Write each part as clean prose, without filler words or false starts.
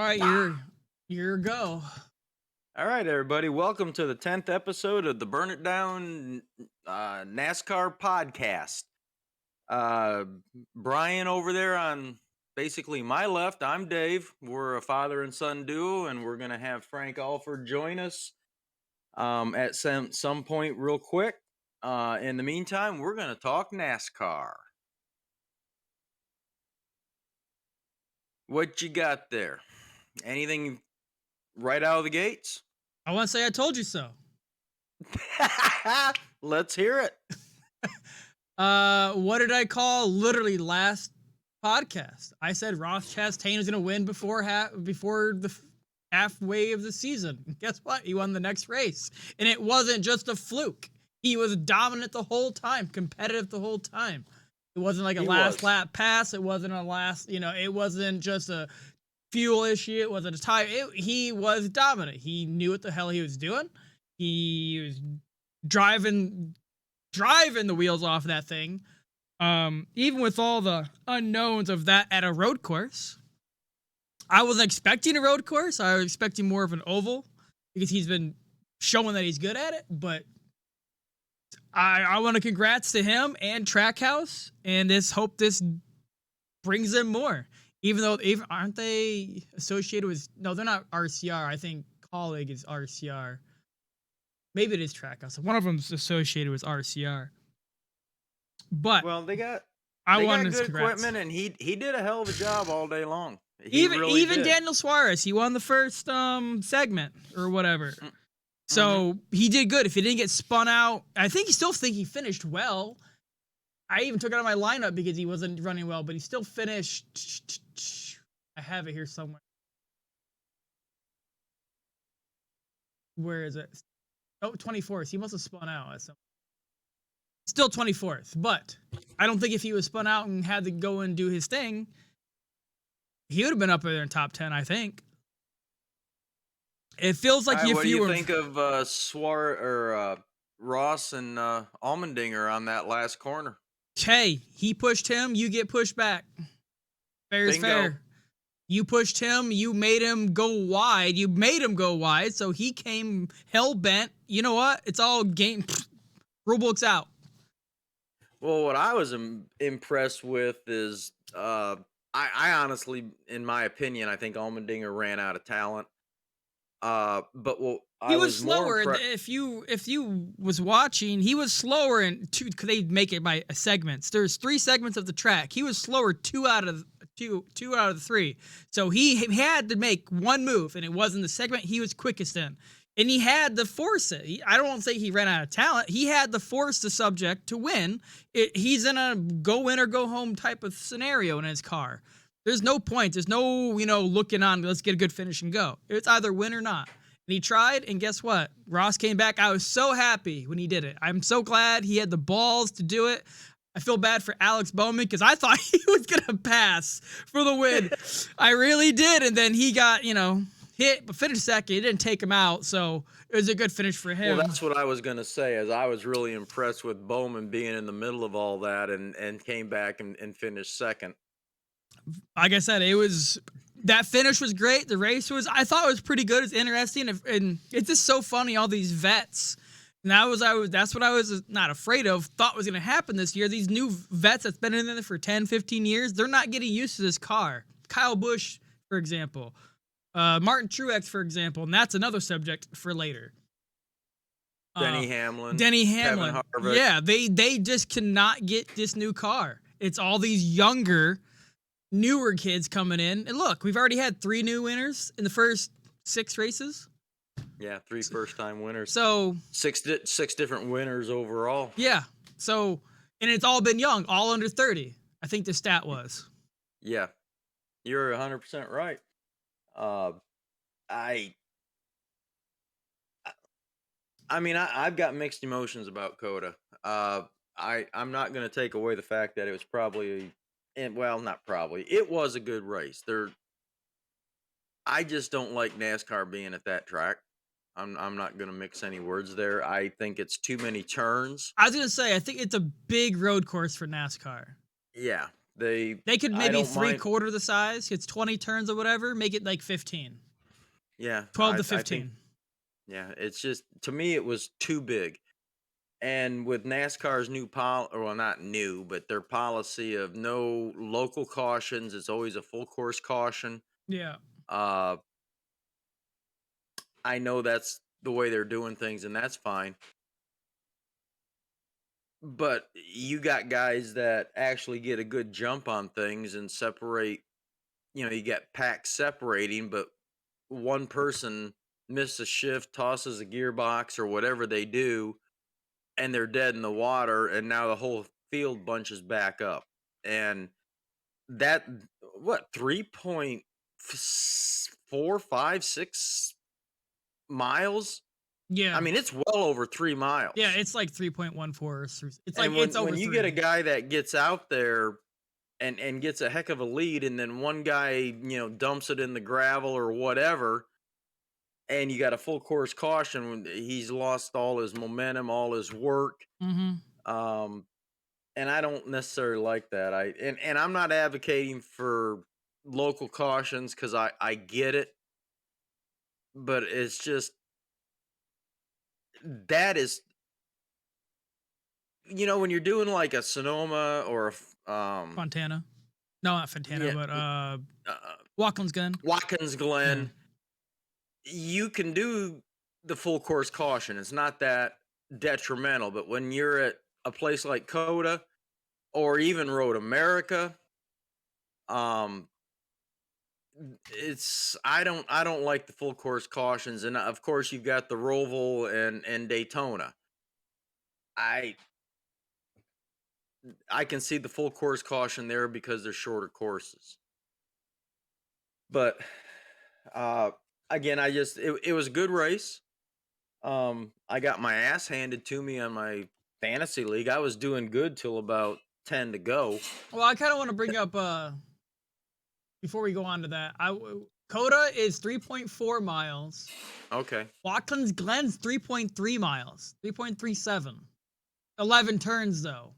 right, you're go. All right, everybody. Welcome to the 10th episode of the Burn It Down NASCAR podcast. Uh, Brian over there on basically my left. I'm Dave. We're a father and son duo, and we're going to have Frank Alford join us at some point real quick. In the meantime, we're going to talk NASCAR. What you got there? Anything right out of the gates? I want to say I told you so. Let's hear it. What did I call literally last podcast? I said Ross Chastain was going to win before the halfway of the season. Guess what? He won the next race, and it wasn't just a fluke. He was dominant the whole time, competitive the whole time. It wasn't like a last lap pass. It wasn't a last, it wasn't just a fuel issue. It wasn't a tire. He was dominant. He knew what the hell he was doing. He was driving the wheels off that thing. Even with all the unknowns of that at a road course, I wasn't expecting a road course. I was expecting more of an oval because he's been showing that he's good at it. But I want to congrats to him and Trackhouse, and hope this brings them more. Even though, aren't they associated with? No, they're not RCR. I think Colleague is RCR. Maybe it is Trackhouse. One of them's associated with RCR. But they got good equipment, and he did a hell of a job all day long. Even Daniel Suarez, he won the first segment or whatever. Mm-hmm. So he did good. If he didn't get spun out, I think he finished well. I even took it out of my lineup because he wasn't running well, but he still finished. I have it here somewhere. Where is it? Oh, 24th. He must have spun out. Still 24th, but I don't think if he was spun out and had to go and do his thing, he would have been up there in top 10, I think. It feels like what do you think of Ross and Allmendinger on that last corner? Hey, he pushed him, you get pushed back. Fair is fair. You pushed him, you made him go wide, so he came hell-bent. You know what? It's all game. Rulebook's out. Well, what I was impressed with is, I honestly, in my opinion, I think Allmendinger ran out of talent. But he was slower. If you was watching, he was slower in two. They make it by segments. There's 3 segments of the track. He was slower two out of the 3. So he had to make one move, and it wasn't the segment he was quickest in. And he had to force it. I don't want to say he ran out of talent. He had to force the subject to win. He's in a go win or go home type of scenario in his car. There's no point. There's no, looking on, let's get a good finish and go. It's either win or not. And he tried, and guess what? Ross came back. I was so happy when he did it. I'm so glad he had the balls to do it. I feel bad for Alex Bowman because I thought he was going to pass for the win. I really did. And then he got, hit, but finished second. It didn't take him out, so it was a good finish for him. Well, that's what I was going to say, as I was really impressed with Bowman being in the middle of all that and came back and finished second. Like I said, that finish was great. The race I thought it was pretty good. It's interesting, and it's just so funny, all these vets. And that's what I was not afraid of, thought was going to happen this year. These new vets that's been in there for 10, 15 years, they're not getting used to this car. Kyle Busch, for example. Martin Truex, for example, and that's another subject for later. Denny Hamlin. Kevin Harvick. Yeah, they just cannot get this new car. It's all these younger, newer kids coming in. And look, we've already had 3 new winners in the first 6 races. Yeah, 3 first-time winners. So 6 different winners overall. Yeah. So, and it's all been young, all under 30. I think the stat was. Yeah, you're 100% right. I've got mixed emotions about Cota. I'm not going to take away the fact that it was it was a good race. I just don't like NASCAR being at that track. I'm not going to mix any words there. I think it's too many turns. I was going to say, I think it's a big road course for NASCAR. Yeah. They could I maybe don't mind. three-quarter the size. It's 20 turns or whatever. Make it like 15. Yeah, 12 to I think 15. yeah. It's just to me it was too big. And with NASCAR's new well, not new, but their policy of no local cautions, it's always a full course caution. Yeah. Uh, I know that's the way they're doing things, and that's fine. But you got guys that actually get a good jump on things and separate. You get packs separating, but one person misses a shift, tosses a gearbox, or whatever they do, and they're dead in the water, and now the whole field bunches back up. And that, what, 3.4, 5, 6 miles? I Yeah. mean, it's well over 3 Yeah, miles. it's like 3.14. It's like And it's over when you 3. get a guy that gets out there and gets a heck of a lead, and then one guy, dumps it in the gravel or whatever, and you got a full course caution, when he's lost all his momentum, all his work. Mhm. Um, and I don't necessarily like that. And I'm not advocating for local cautions because I get it, but it's just that is when you're doing like a Sonoma or Fontana. No, not Fontana, yeah, but uh, Watkins Glen. Watkins Yeah. Glen, you can do the full course caution. It's not that detrimental, but when you're at a place like Coda or even Road America, um, it's I don't like the full course cautions, and of course you've got the Roval and Daytona. I I can see the full course caution there because they're shorter courses. But uh again, it was a good race. I got my ass handed to me on my fantasy league. I was doing good till about 10 to go. Well, I kind of want to bring up before we go on to that. Coda is 3.4 miles. Okay. Watkins Glen's 3.3 miles. 3.37. 11 turns though.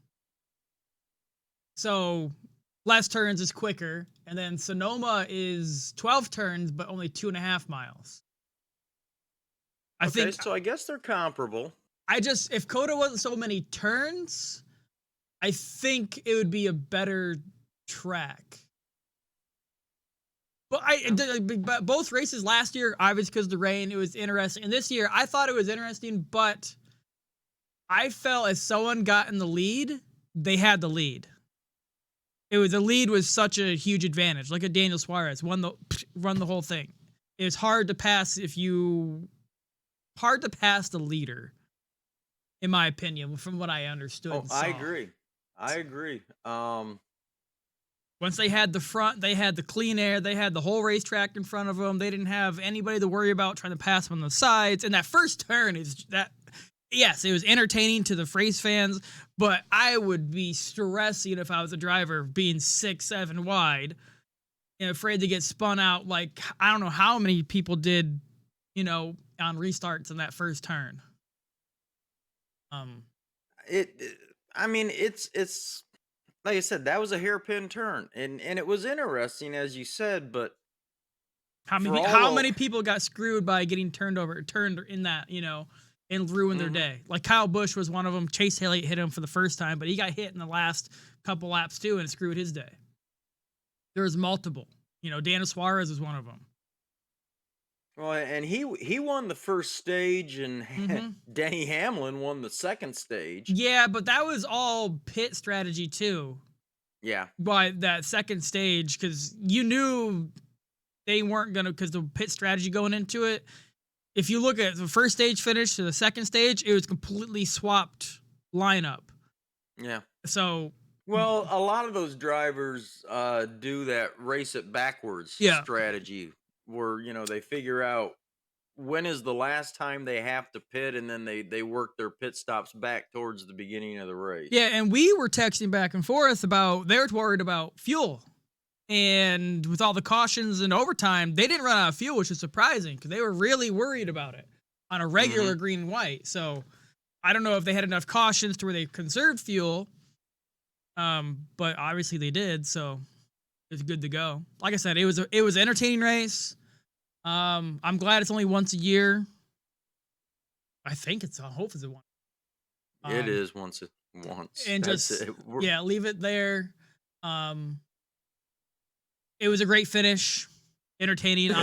So less turns is quicker. And then Sonoma is 12 turns, but only 2.5 miles. I Okay, think so I guess they're comparable. if Coda wasn't so many turns, I think it would be a better track. But but both races last year, obviously because of the rain, it was interesting. And this year, I thought it was interesting, but I felt as someone got in the lead, they had the lead. The lead was such a huge advantage. Look at Daniel Suarez run the whole thing. It's hard to pass the leader, in my opinion, from what I understood. Oh, And I saw. agree. I agree. Once they had the front, they had the clean air, they had the whole racetrack in front of them. They didn't have anybody to worry about trying to pass them on the sides. And that first turn yes, it was entertaining to the race fans, but I would be stressing if I was a driver being 6-7 wide and afraid to get spun out. Like, I don't know how many people did, on restarts in that first turn. I mean, it's like I said, that was a hairpin turn, and it was interesting as you said, but How many people got screwed by getting turned in that, and ruined their Mhm. day? Like Kyle Busch was one of them. Chase Elliott hit him for the first time, but he got hit in the last couple laps too, and it screwed his day. There was multiple. Daniel Suarez was one of them. Well, and he won the first stage, and Mm-hmm. Denny Hamlin won the second stage. Yeah, but that was all pit strategy too. Yeah. By that second stage, because you knew they weren't gonna, because the pit strategy going into it. If you look at the first stage finish to the second stage, it was completely swapped lineup. Yeah. So, well, a lot of those drivers do that race it backwards strategy, where they figure out when is the last time they have to pit, and then they work their pit stops back towards the beginning of the race. Yeah, and we were texting back and forth about they were worried about fuel. And with all the cautions and overtime, they didn't run out of fuel, which is surprising because they were really worried about it on a regular green and white. So I don't know if they had enough cautions to where they conserved fuel. But obviously they did, so it's good to go. Like I said, it was an entertaining race. I'm glad it's only once a year. I think it's I hope it's a one. It Um, is once. and That's just it. leave it there. Um, it was a great finish, entertaining.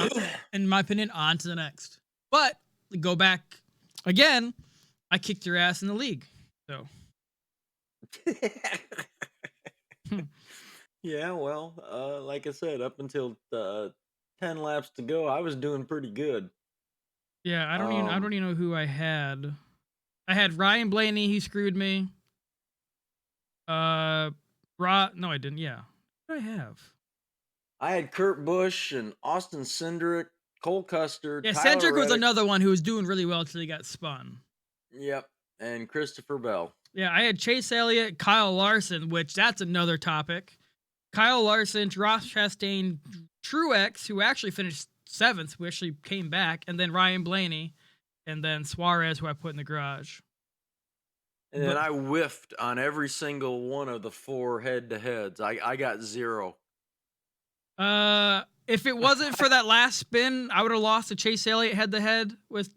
In my opinion, on to the next. But go back again. I kicked your ass in the league. So Yeah, well, like I said, up until 10 laps to go, I was doing pretty good. yeah, I don't even know who I had. I had Ryan Blaney. He screwed me. No, I didn't. Yeah, what did I have? I had Kurt Busch and Austin Cindric, Cole Custer, Yeah, Tyler Cedric was Reddick, another one who was doing really well until he got spun. yep, and Christopher Bell. Yeah, I had Chase Elliott, Kyle Larson, which that's another topic. Kyle Larson, Ross Chastain, Truex, who actually finished 7th, who actually came back, and then Ryan Blaney, and then Suarez, who I put in the garage. And then I whiffed on every single one of the 4 head-to-heads. I got 0. If it wasn't for that last spin, I would have lost to Chase Elliott head-to-head with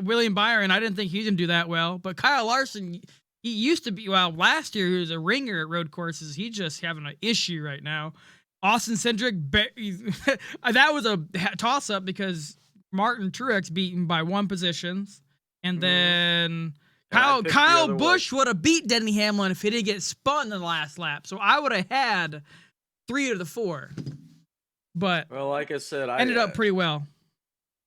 William Byron. I didn't think he was going to do that well. But Kyle Larson, he used to be, last year he was a ringer at road courses. He's just having an issue right now. Austin Cindric, that was a toss-up because Martin Truex beat him by 1 position. And then Kyle Busch would have beat Denny Hamlin if he didn't get spun in the last lap. So I would have had 3 of the 4. But well, like I said, I ended up pretty well.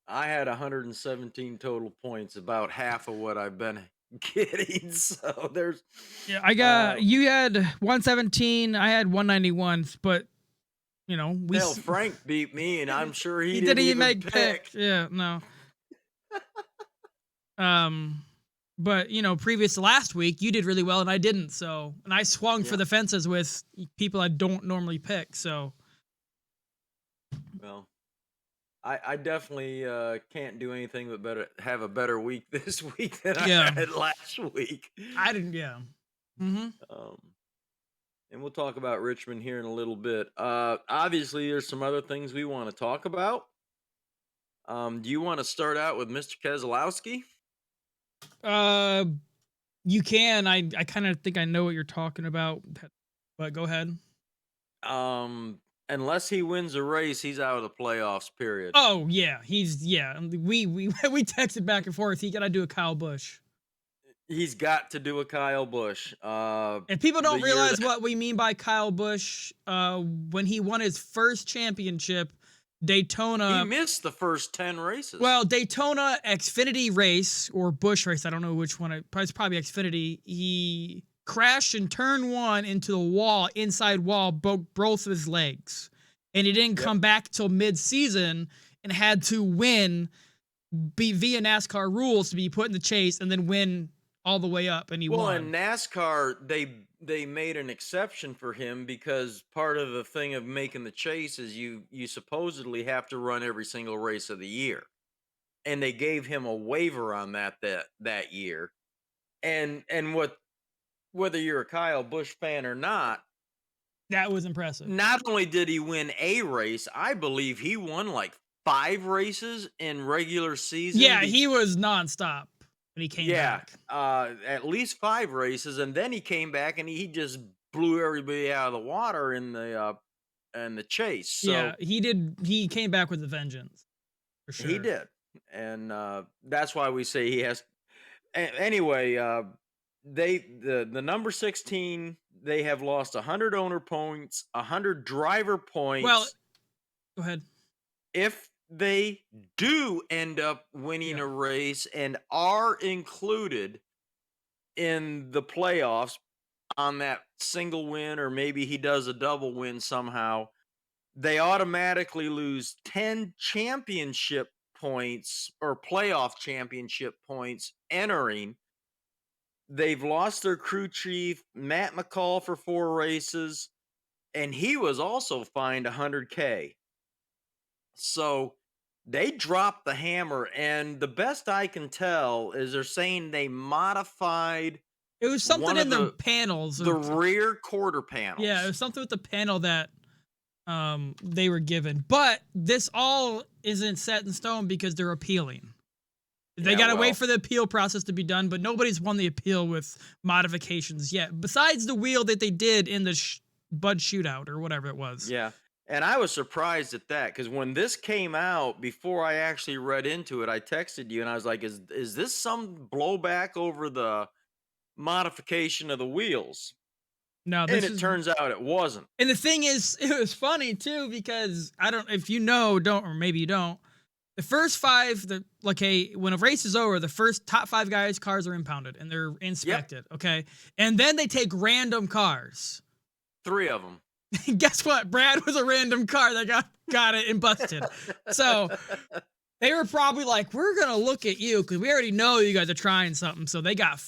I had 117 total points, about half of what I've been getting. So there's I got you had 117, I had 191, but Frank beat me, and I'm sure he didn't even make pick. Yeah, no. But previous to last week, you did really well and I didn't. So, and I swung for the fences with people I don't normally pick. So, well, I definitely can't do anything but have a better week this week than I had last week. I didn't. Yeah. Mm-hmm. And we'll talk about Richmond here in a little bit. Obviously, there's some other things we want to talk about. Do you want to start out with Mr. Keselowski? You can. I kind of think I know what you're talking about, but go ahead. Unless he wins a race, he's out of the playoffs. Period. Oh yeah, we texted back and forth. He got to do a Kyle Busch. He's got to do a Kyle Busch. And people don't realize what we mean by Kyle Busch. When he won his first championship, Daytona. He missed the first 10 races. Well, Daytona Xfinity race or Busch race, I don't know which one. It's probably Xfinity. He crashed in turn 1 into the wall, inside wall, broke both of his legs. And he didn't come back till mid-season and had to win via NASCAR rules to be put in the chase and then win all the way up, and he won. Well, in NASCAR, they made an exception for him because part of the thing of making the chase is you supposedly have to run every single race of the year, and they gave him a waiver on that year. And whether you're a Kyle Busch fan or not, that was impressive. Not only did he win a race, I believe he won like 5 races in regular season. Yeah, he was nonstop. And he came back. At least 5 races, and then he came back and he just blew everybody out of the water in the chase. So yeah, he did. He came back with a vengeance. For sure, he did, and that's why we say he has. Anyway, the number 16. They have lost 100 owner points, 100 driver points. Well, go ahead. If they do end up winning a race and are included in the playoffs on that single win, or maybe he does a double win somehow, they automatically lose 10 championship points or playoff championship points entering. They've lost their crew chief, Matt McCall, for 4 races, and he was also fined $100K. So they dropped the hammer, and the best I can tell is they're saying they modified It was something one in of the panels. the rear quarter panels. Yeah, it was something with the panel that they were given. But this all isn't set in stone because they're appealing. They Yeah, got to well, wait for the appeal process to be done, but nobody's won the appeal with modifications yet, besides the wheel that they did in the Bud Shootout or whatever it was. yeah. And I was surprised at that because when this came out, before I actually read into it, I texted you and I was like, "Is this some blowback over the modification of the wheels?" No, And this it is. turns out it wasn't. And the thing is, it was funny too because I don't if you know, don't or maybe you don't. The first five, when a race is over, the first top 5 guys' cars are impounded and they're inspected. Okay, and then they take random cars. 3 of them. Guess what? Brad was a random car that got it and busted. So they were probably like, "We're gonna look at you because we already know you guys are trying something." So they got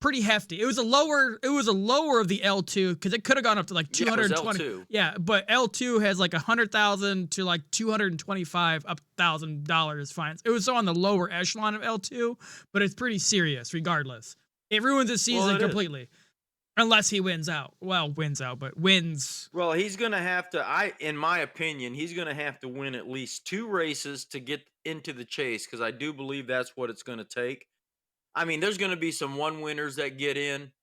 pretty hefty. It was a lower of the L2 because it could have gone up to like 220. Yeah, it was L2. Yeah, but L2 has like $100,000 to like $225,000 fines. It was on the lower echelon of L2, but it's pretty serious regardless. It ruins the season completely. Unless he wins out. Well, but wins. Well, he's going to have to, in my opinion, he's going to have to win at least 2 races to get into the chase because I do believe that's what it's going to take. I mean, there's going to be some 1 winners that get in,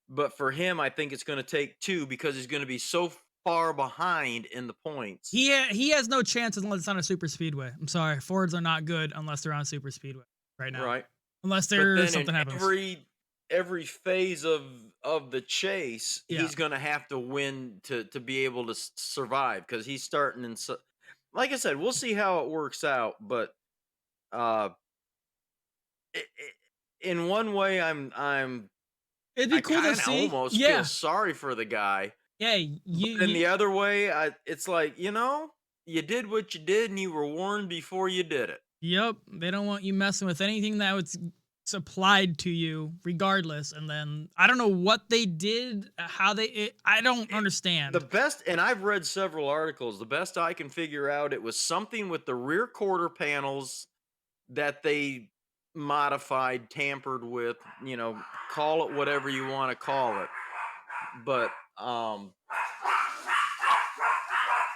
but for him, I think it's going to take 2 because he's going to be so far behind in the points. He has no chance unless it's on a super speedway. I'm sorry. Fords are not good unless they're on a super speedway right now. Right. Unless there's something happens. Every phase of the chase, Yeah. he's going to have to win to be able to survive because he's starting in. Like I said, we'll see how it works out. But in one way, It'd be cool to see. Almost feel sorry for the guy. Yeah, in the other way, it's like you did what you did and you were warned before you did it. Yep, they don't want you messing with anything that was supplied to you regardless, and then I don't know what they did, I don't understand. The best, and I've read several articles, the best I can figure out, it was something with the rear quarter panels that they modified, tampered with, call it whatever you want to call it. But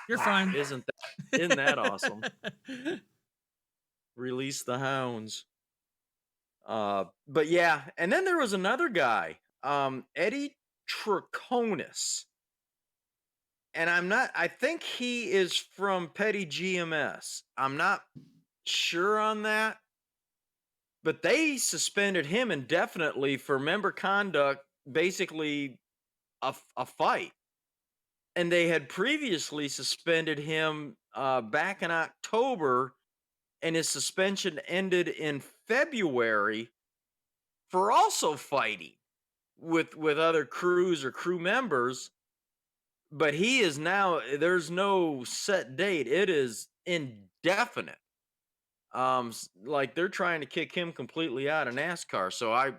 you're fine. Isn't that awesome? Release the hounds. But yeah, and then there was another guy, Eddie Triconis. And I think he is from Petty GMS. I'm not sure on that. But they suspended him indefinitely for member conduct, basically a fight. And they had previously suspended him back in October, and his suspension ended in February for also fighting with other crews or crew members. But he is now, there's no set date. It is indefinite. Like they're trying to kick him completely out of NASCAR. So I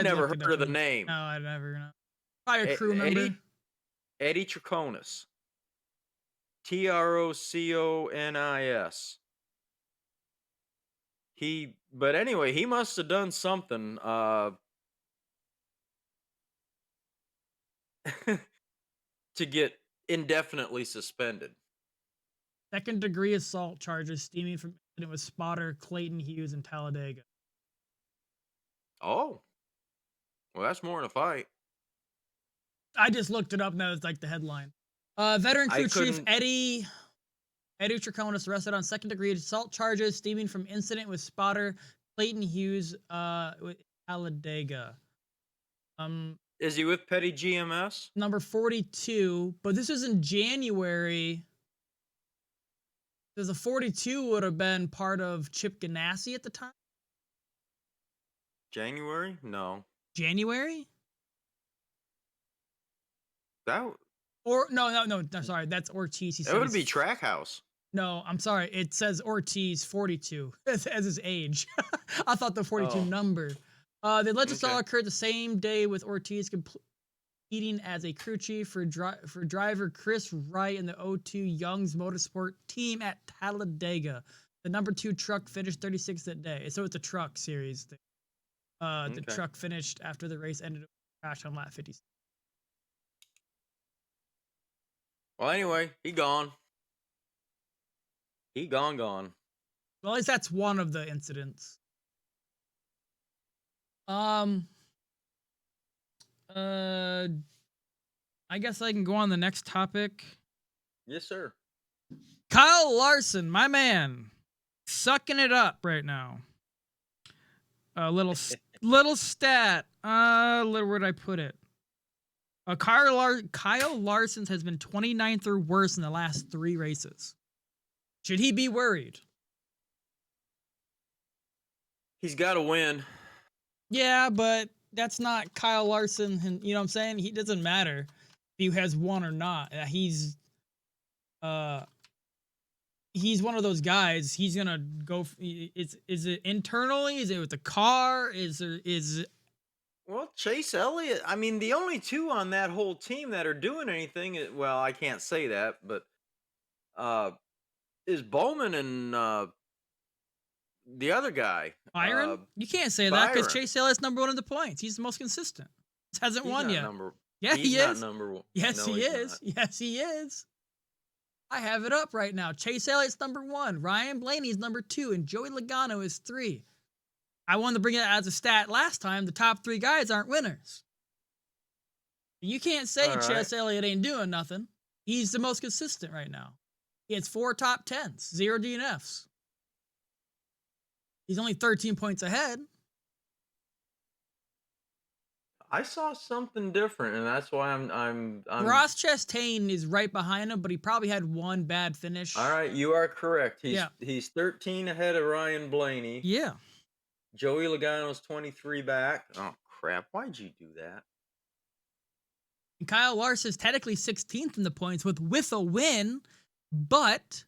never heard of the name. No, I never know. Probably a crew member. Eddie Triconis. Troconis. But anyway, he must have done something to get indefinitely suspended. 2nd-degree assault charges stemming from incident with spotter Clayton Hughes in Talladega. Oh, well, that's more than a fight. I just looked it up, and that was like the headline. Veteran crew chief Eddie Triconis arrested on 2nd-degree assault charges stemming from incident with spotter Clayton Hughes with Talladega. Is he with Petty GMS? Number 42, but this was in January. Because the 42 would have been part of Chip Ganassi at the time. January? No. January? No, sorry, that's Ortiz. It would be Trackhouse. No, I'm sorry. It says Ortiz 42 as his age. I thought the 42 number. The alleged assault occurred the same day with Ortiz competing as a crew chief for driver Chris Wright in the O2 Young's Motorsport team at Talladega. The number 2 truck finished 36th that day. So it's a truck series thing. The Okay. truck finished after the race ended up crash on lap 50. Well, anyway, he gone. He gone. Well, at least that's one of the incidents. Um. I guess I can go on the next topic. Yes, sir. Kyle Larson, my man, sucking it up right now. A little stat. Where did I put it? Kyle Larson's has been 29th or worse in the last 3 races. Should he be worried? He's got to win. Yeah, but that's not Kyle Larson. And you know what I'm saying? He doesn't matter if he has won or not. He's one of those guys. He's gonna go. Is it internally? Is it with the car? Well, Chase Elliott. I mean, the only 2 on that whole team that are doing anything. Well, I can't say that, but is Bowman and the other guy, Byron? You can't say that because Byron. Chase Elliott's number 1 in the points. He's the most consistent. He hasn't He's won not yet. Yeah, he not is. number 1. Yes, No, he he's is. not. Yes, he is. I have it up right now. Chase Elliott's number 1. Ryan Blaney's number 2. And Joey Logano is 3. I wanted to bring it as a stat last time. The top 3 guys aren't winners. You can't say All right. Chase Elliott ain't doing nothing. He's the most consistent right now. He has 4 top 10s, 0 DNFs. He's only 13 points ahead. I saw something different, and that's why I'm Ross Chastain is right behind him, but he probably had 1 bad finish. All right, you are correct. Yeah. He's 13 ahead of Ryan Blaney. Yeah. Joey Logano's 23 back. Oh crap! Why'd you do that? And Kyle Larson's technically 16th in the points with a win, but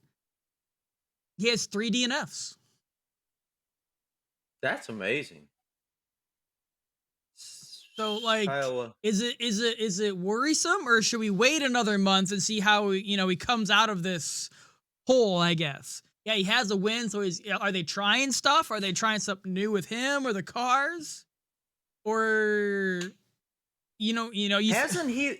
he has 3 DNFs. That's amazing. So, like, Kyle, is it worrisome, or should we wait another month and see how he comes out of this hole? I guess. Yeah, he has a win. So are they trying stuff? Are they trying something new with him or the cars? Or hasn't he?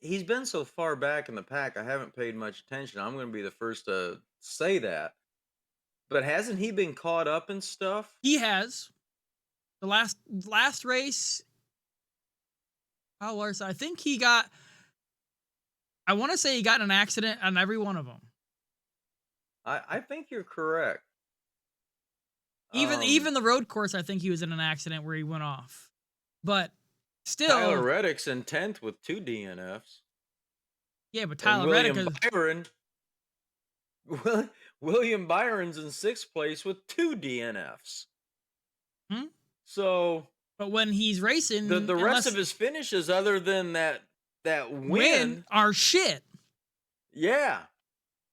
He's been so far back in the pack. I haven't paid much attention. I'm going to be the first to say that. But hasn't he been caught up in stuff? He has. The last race, Kyle Larson, I think I want to say he got in an accident on every one of them. I think you're correct. Even the road course, I think he was in an accident where he went off. But still, Tyler Reddick's in 10th with 2 DNFs. Yeah, but Tyler Reddick William Byron's in 6th place with 2 DNFs. Hmm? So, but when he's racing, the rest of his finishes, other than that win, are shit. Yeah.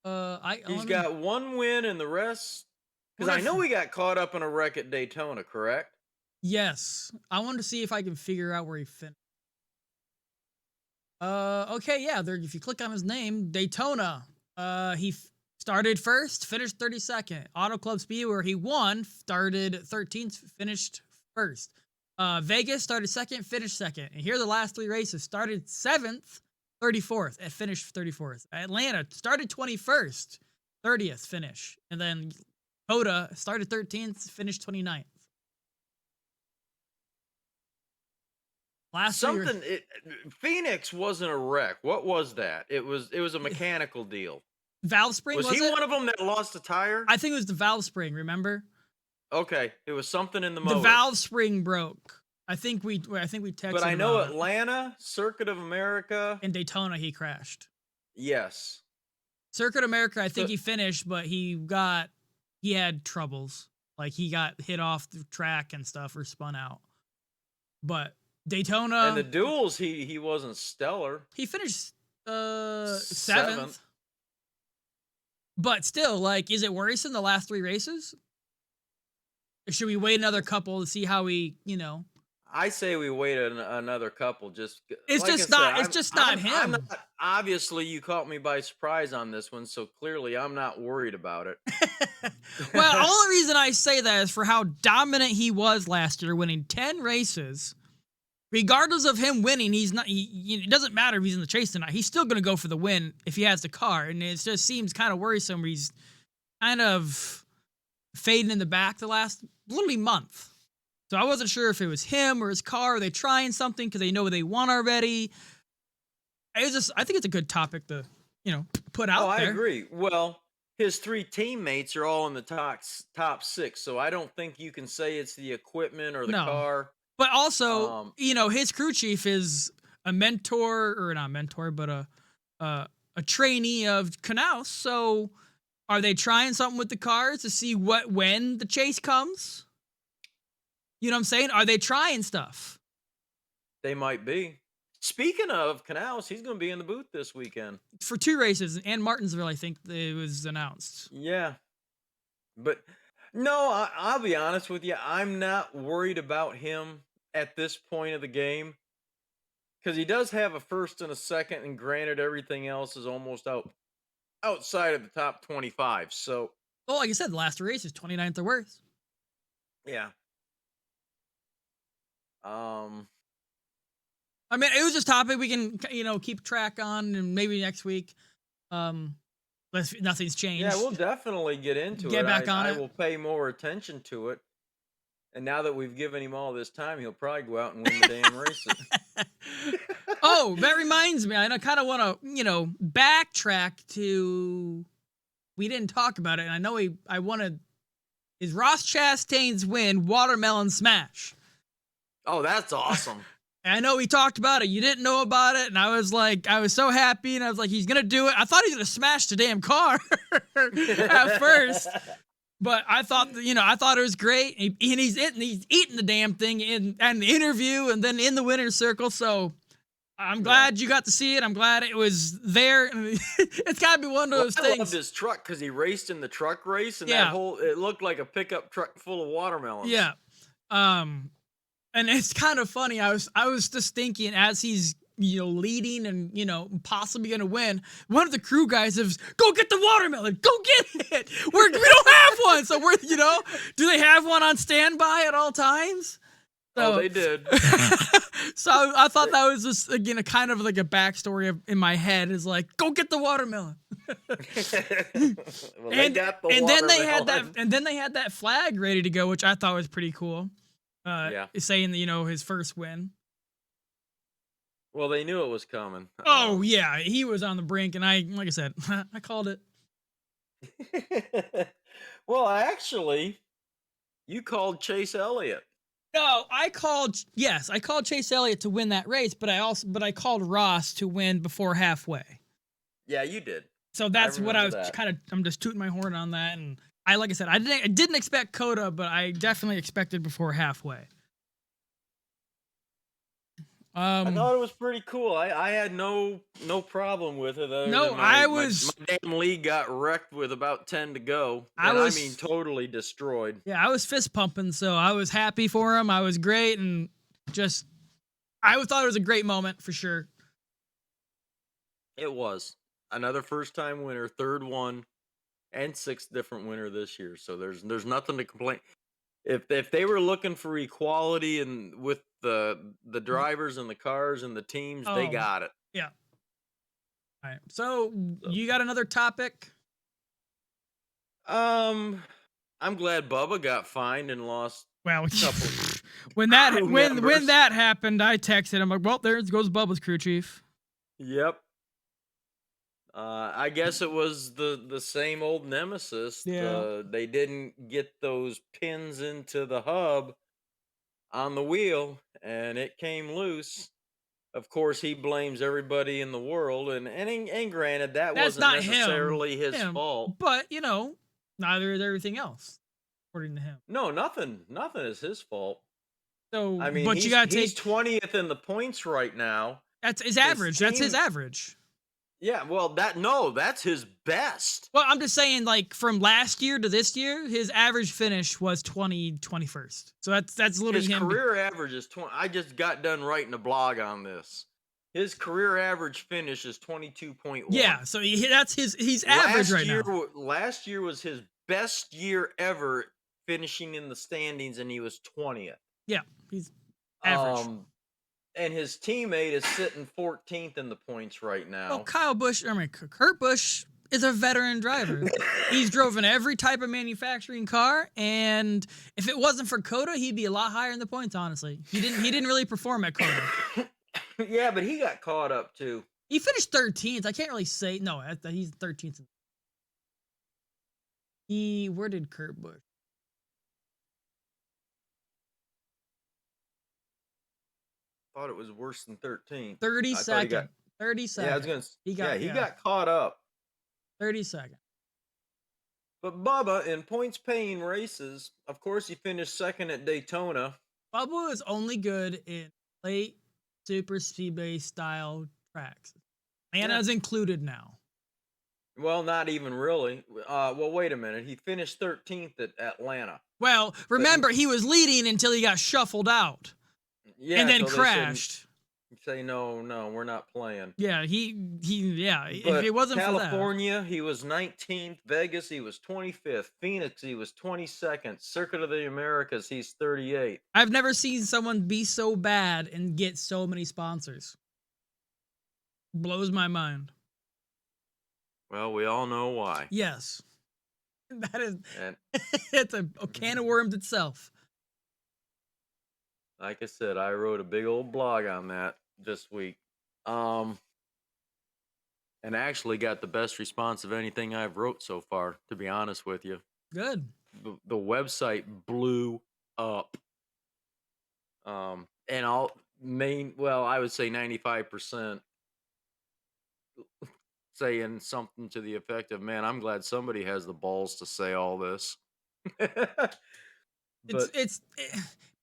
He's got 1 win, and the rest. Because I know he got caught up in a wreck at Daytona, correct? Yes. I wanted to see if I can figure out where he finished. Okay, yeah. If you click on his name, Daytona. He started first, finished 32nd. Auto Club Speed, where he won, started 13th, finished first. Vegas started second, finished second. And here are the last 3 races. Started 7th, 34th, and finished 34th. Atlanta started 21st, 30th finish. And then Cota started 13th, finished 29th. Phoenix wasn't a wreck. What was that? It was a mechanical deal. Valve spring, was he one of them that lost a tire? I think it was the valve spring, remember? Okay, it was something in the motor. The valve spring broke. I think we texted. But I know Atlanta, Circuit of America, and Daytona he crashed. Yes. Circuit of America, I think he finished, but he had troubles. Like he got hit off the track and stuff or spun out. But Daytona and the duels, he wasn't stellar. He finished 7th. But still, like, is it worrisome the last 3 races? Or should we wait another couple to see how he, I say we wait another couple. It's Like I just said, not. It's just not I'm him. not. Obviously, you caught me by surprise on this one, so clearly I'm not worried about it. Well, the only reason I say that is for how dominant he was last year, winning 10 races. Regardless of him winning, he's not. It doesn't matter if he's in the chase or not. He's still going to go for the win if he has the car, and it just seems kind of worrisome. He's kind of fading in the back the last literally month. So I wasn't sure if it was him or his car. Are they trying something because they know what they want already? I think it's a good topic to put out I there. agree. Well, his three teammates are all in the top six, so I don't think you can say it's the equipment or the car. But also, his crew chief is a mentor, or not mentor, but a trainee of Knaus. So are they trying something with the cars to see when the chase comes? You know what I'm saying? Are they trying stuff? They might be. Speaking of Knaus, he's going to be in the booth this weekend. For 2 races, and Martinsville, I think it was announced. Yeah. But no, I'll be honest with you. I'm not worried about him at this point of the game because he does have a first and a second, and granted, everything else is almost outside of the top 25. So, well, like I said, the last 3 races, 29th or worse. Yeah. I mean, it was just a topic we can, keep track on, and maybe next week, if nothing's changed. Yeah, we'll definitely get into it. Get back on it. I will pay more attention to it. And now that we've given him all this time, he'll probably go out and win the damn races. Oh, that reminds me. I kind of want to, backtrack to. We didn't talk about it, and I know I wanted. Is Ross Chastain's win Watermelon Smash? Oh, that's awesome. I know we talked about it. You didn't know about it, and I was so happy, and I was like, he's gonna do it. I thought he was gonna smash the damn car at first, but I thought it was great. And he's eating the damn thing in the interview, and then in the winner's circle. So I'm glad you got to see it. I'm glad it was there. It's gotta be one of those things. I loved his truck because he raced in the truck race, and it looked like a pickup truck full of watermelons. Yeah. And it's kind of funny. I was just thinking as he's leading and possibly gonna win. One of the crew guys says, "Go get the watermelon. Go get it. We don't have one, so we're do they have one on standby at all times?" So, they did. So I thought that was just again a kind of like a backstory in my head is like, "Go get the watermelon." Well, they got the watermelon. Then they had that flag ready to go, which I thought was pretty cool. Saying his first win. Well, they knew it was coming. Oh yeah, he was on the brink, and like I said, I called it. Well, actually, you called Chase Elliott. No, I called Chase Elliott to win that race, but I called Ross to win before halfway. Yeah, you did. So that's what I was I'm just tooting my horn on that, and like I said, I didn't expect Cota, but I definitely expected before halfway. I thought it was pretty cool. I had no problem with it. My damn league got wrecked with about 10 to go. I mean, totally destroyed. Yeah, I was fist pumping, so I was happy for him. I was great, and I thought it was a great moment for sure. It was another first-time winner, third one, and 6th different winner this year. So there's nothing to complain. If they were looking for equality and with the drivers and the cars and the teams, they got it. Yeah. All right. So you got another topic? I'm glad Bubba got fined and lost. Well, when that happened, I texted him like, "Well, there goes Bubba's crew chief." Yep. I guess it was the same old nemesis. Yeah. They didn't get those pins into the hub on the wheel, and it came loose. Of course, he blames everybody in the world, and granted, that's wasn't not necessarily his fault. But neither is everything else, according to him. No, nothing is his fault. So, I mean, you gotta he's 20th in the points right now. That's his average. That's his average. Yeah, well, that's his best. Well, I'm just saying, like from last year to this year, his average finish was 21st. So that's literally His him. career average is 20. I just got done writing a blog on this. His career average finish is 22.1. Yeah, so he's average right now. Last year was his best year ever, finishing in the standings, and he was 20th. Yeah, he's average. Um, and his teammate is sitting 14th in the points right Well, now. Kurt Busch is a veteran driver. He's driven every type of manufacturing car, and if it wasn't for Cota, he'd be a lot higher in the points. Honestly, he didn't really perform at Cota. Yeah, but he got caught up too. He finished 13th. I can't really say no. He's 13th. Where did Kurt Busch? Thought it was worse than 13th. 32nd. Yeah, 32nd. I was gonna. He He got got caught up. 32nd. But Bubba, in points paying races, of course, he finished second at Daytona. Bubba is only good in late super speedway style tracks. Atlanta's included now. Well, not even really. Well, wait a minute. He finished 13th at Atlanta. Well, remember, he was leading until he got shuffled out. Yeah, and then so crashed. Say no, we're not playing. Yeah, yeah. But if it wasn't California, he was 19th. Vegas, he was 25th. Phoenix, he was 22nd. Circuit of the Americas, he's 38th. I've never seen someone be so bad and get so many sponsors. Blows my mind. Well, we all know why. Yes. That is, it's a can of worms itself. Like I said, I wrote a big old blog on that this week. And actually got the best response of anything I've wrote so far, to be honest with you. Good. The website blew up. And I would say 95% saying something to the effect of, man, I'm glad somebody has the balls to say all this.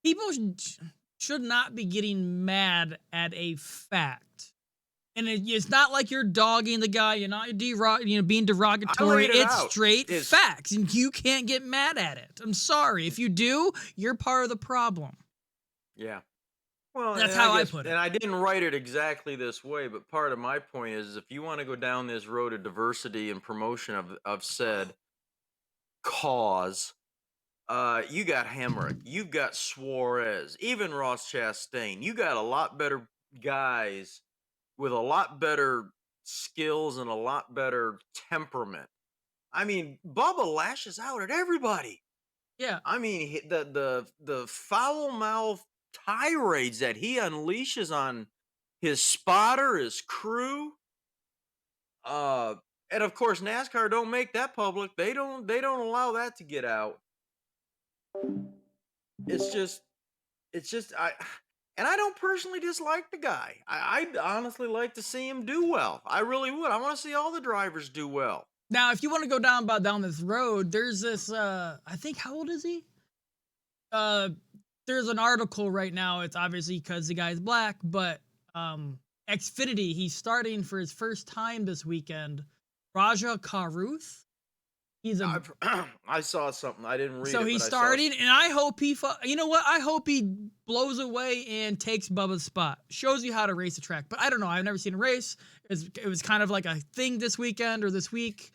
People should not be getting mad at a fact. And it's not like you're dogging the guy. You're not being derogatory. It's straight facts, and you can't get mad at it. I'm sorry. If you do, you're part of the problem. Yeah. Well, that's how I put it. And I didn't write it exactly this way, but part of my point is, if you want to go down this road of diversity and promotion of said cause, you got Hemrick, you've got Suarez, even Ross Chastain. You got a lot better guys with a lot better skills and a lot better temperament. I mean, Bubba lashes out at everybody. Yeah. I mean, the foul mouth tirades that he unleashes on his spotter, his crew. And of course, NASCAR don't make that public. They don't allow that to get out. It's just and I don't personally dislike the guy. I'd honestly like to see him do well. I really would. I want to see all the drivers do well. Now, if you want to go down this road, there's this, I think, how old is he? There's an article right now. It's obviously because the guy's black, but Xfinity, he's starting for his first time this weekend. Raja Karuth. I saw something. I didn't read it. So he's starting, and I hope you know what? I hope he blows away and takes Bubba's spot. Shows you how to race a track. But I don't know. I've never seen a race. It was kind of like a thing this weekend or this week.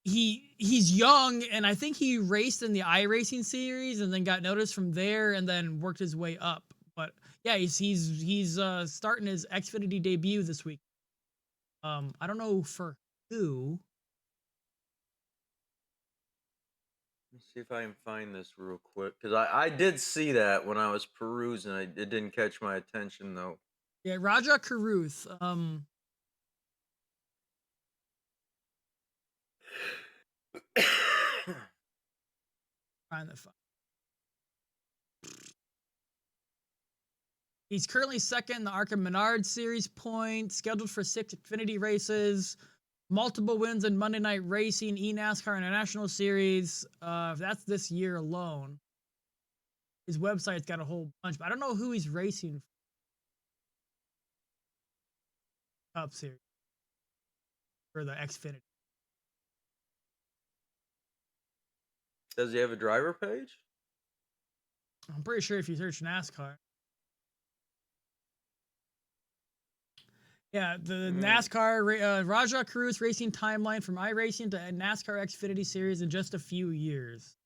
He's young, and I think he raced in the iRacing series and then got noticed from there and then worked his way up. But yeah, he's starting his Xfinity debut this week. I don't know for who. Let's see if I can find this real quick, because I did see that when I was perusing. It didn't catch my attention though. Yeah, Raja Karuth. Find the file. He's currently second in the Arca Menard Series points, scheduled for 6 Xfinity races, multiple wins in Monday Night Racing, eNASCAR International Series. That's this year alone. His website's got a whole bunch, but I don't know who he's racing for. Cup Series for the Xfinity. Does he have a driver page? I'm pretty sure if you search NASCAR. Yeah, the NASCAR Raja Cruz racing timeline from iRacing to NASCAR Xfinity Series in just a few years.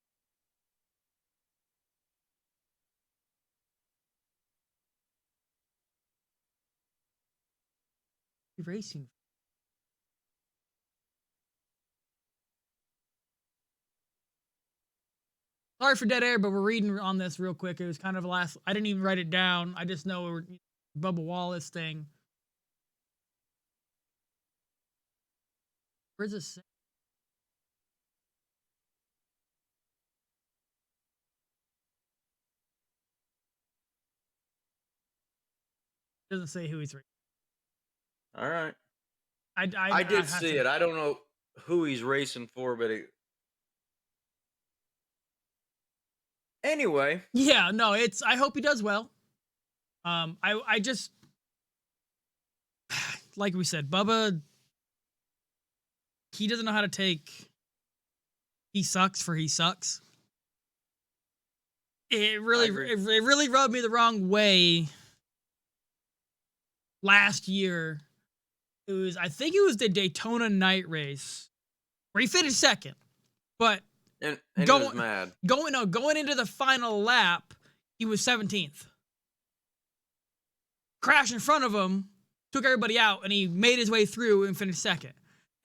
Racing. Sorry for dead air, but we're reading on this real quick. It was kind of last. I didn't even write it down. I just know Bubba Wallace thing. Where's this? It doesn't say who he's racing. All right. I did see it. I don't know who he's racing for, but anyway. Yeah, no, it's. I hope he does well. I just like we said, Bubba. He doesn't know how to take. He sucks for he sucks. It really rubbed me the wrong way. Last year, I think it was the Daytona night race where he finished second, but and he was mad. Going into the final lap, he was 17th. Crashed in front of him, took everybody out, and he made his way through and finished second.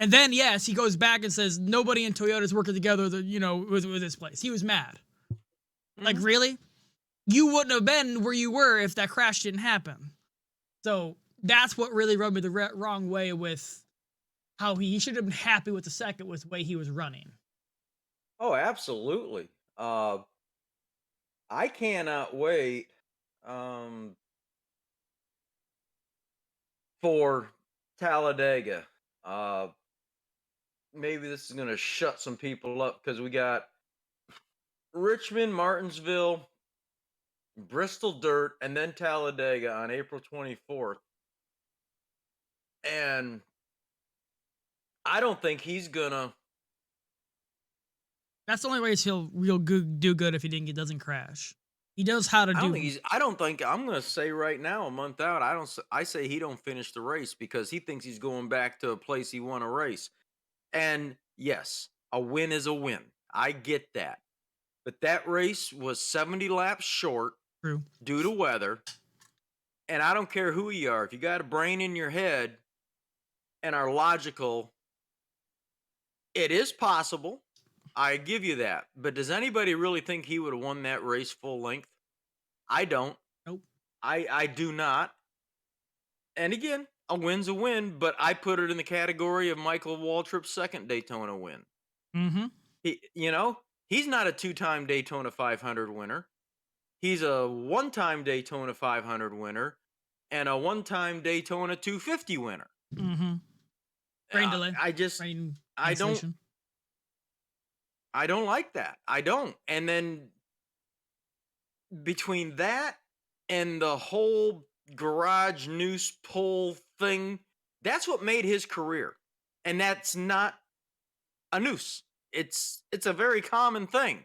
And then, yes, he goes back and says nobody in Toyota's working together. With this place. He was mad. Mm-hmm. Like, really? You wouldn't have been where you were if that crash didn't happen. So that's what really rubbed me the wrong way with how he should have been happy with the second with the way he was running. Oh, absolutely. I cannot wait for Talladega. Maybe this is going to shut some people up because we got Richmond, Martinsville, Bristol Dirt, and then Talladega on April 24th. And I don't think he's gonna. That's the only way he'll do good if he doesn't crash. He knows how to do. I don't think I'm gonna say right now, a month out. I say he don't finish the race because he thinks he's going back to a place he won a race. And yes, a win is a win. I get that. But that race was 70 laps short. True. Due to weather. And I don't care who you are. If you got a brain in your head and are logical, it is possible. I give you that. But does anybody really think he would have won that race full length? I don't. Nope. I do not. And again, a win's a win, but I put it in the category of Michael Waltrip's second Daytona win. Mm-hmm. He's not a two-time Daytona 500 winner. He's a one-time Daytona 500 winner and a one-time Daytona 250 winner. Mm-hmm. Rain delay. I don't like that. I don't. And then between that and the whole garage noose pull thing, that's what made his career. And that's not a noose. It's a very common thing.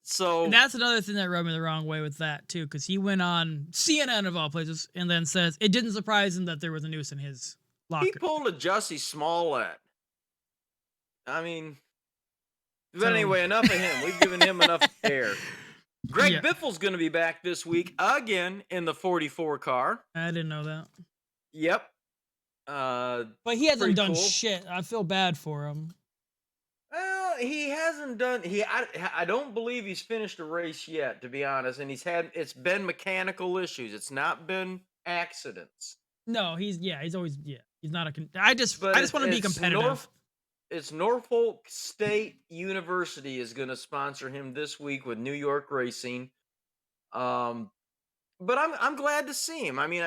So and that's another thing that rubbed me the wrong way with that too, because he went on CNN of all places and then says it didn't surprise him that there was a noose in his locker. He pulled a Jussie Smollett. I mean, but anyway, enough of him. We've given him enough air. Greg Biffle's going to be back this week again in the 44 car. I didn't know that. Yep. But he hasn't done shit. I feel bad for him. Well, he hasn't done. I don't believe he's finished a race yet, to be honest. And it's been mechanical issues. It's not been accidents. No, he's always He's not I just want to be competitive. It's Norfolk State University is going to sponsor him this week with New York Racing. But I'm glad to see him. I mean,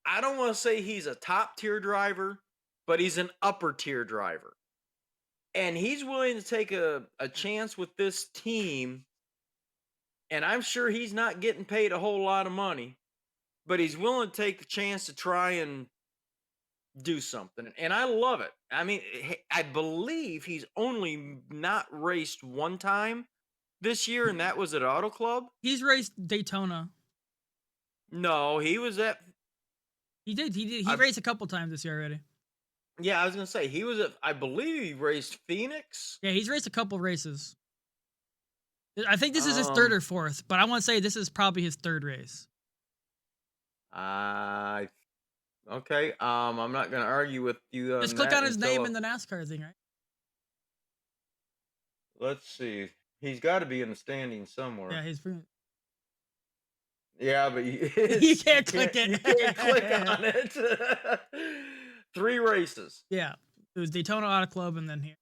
I don't want to say he's a top tier driver, but he's an upper tier driver. And he's willing to take a chance with this team. And I'm sure he's not getting paid a whole lot of money. but he's willing to take the chance to try and do something, and I love it. I mean, I believe he's only not raced one time this year, and that was at Auto Club. He's raced Daytona. No, he was at. He did. He I, raced a couple times this year already. yeah, I was gonna say he was at. I believe he raced Phoenix. Yeah, he's raced a couple races. I think this is his third Um, or fourth, but I want to say this is probably his third race. I okay. I'm not gonna argue with you Just on click that on his name until in the NASCAR thing, right? let's see. He's got to be in the standings Yeah, somewhere. he's pretty. Yeah, but You you can't click can't it. you can't click on it. 3 races. Yeah, it was Daytona Auto Club, and then here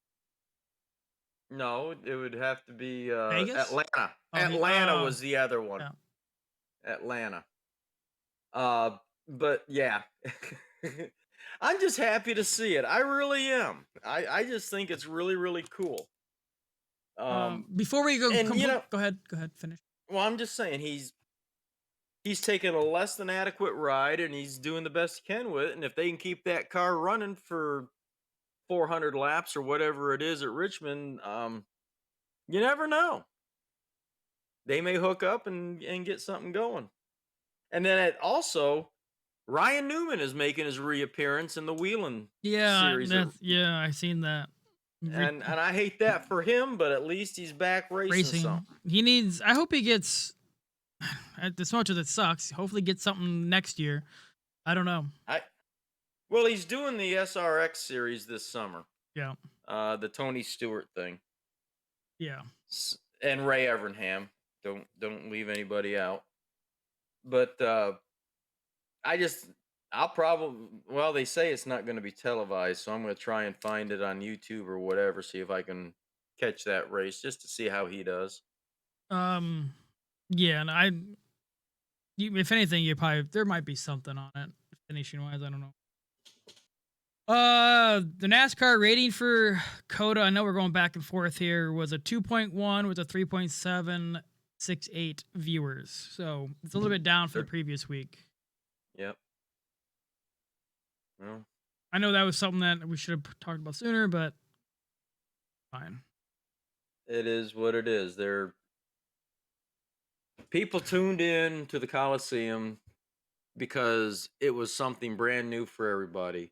No, it would have to be Vegas. Atlanta. Oh, he. Atlanta Oh, was the other one. yeah. Atlanta. But yeah. I'm just happy to see it. I really am. I just think it's really, really cool. Before we go, And you know, go ahead. Go ahead. Finish. well, I'm just saying he's taking a less than adequate ride and he's doing the best he can with it. And if they can keep that car running for 400 laps or whatever it is at Richmond, you never know. They may hook up and get something going. And then also, Ryan Newman is making his reappearance in the Wheeling Yeah, series, yeah. I seen that. and I hate that for him, but at least he's back racing some. He needs. I hope he gets. As much as it sucks, hopefully get something next year. I don't know. Well, he's doing the SRX series this summer. Yeah. The Tony Stewart thing. Yeah. And Ray Evernham. Don't leave anybody out. But I'll probably, well, they say it's not going to be televised, so I'm going to try and find it on YouTube or whatever, see if I can catch that race just to see how he does. Yeah, and if anything, there might be something on it finishing wise. I don't know. The NASCAR rating for Cota, I know we're going back and forth here, was a 2.1 with a 3.768 viewers. So it's a little bit down for the previous week. Yep. Well, I know that was something that we should have talked about sooner, but fine. it is what it is. People tuned in to the Coliseum because it was something brand new for everybody.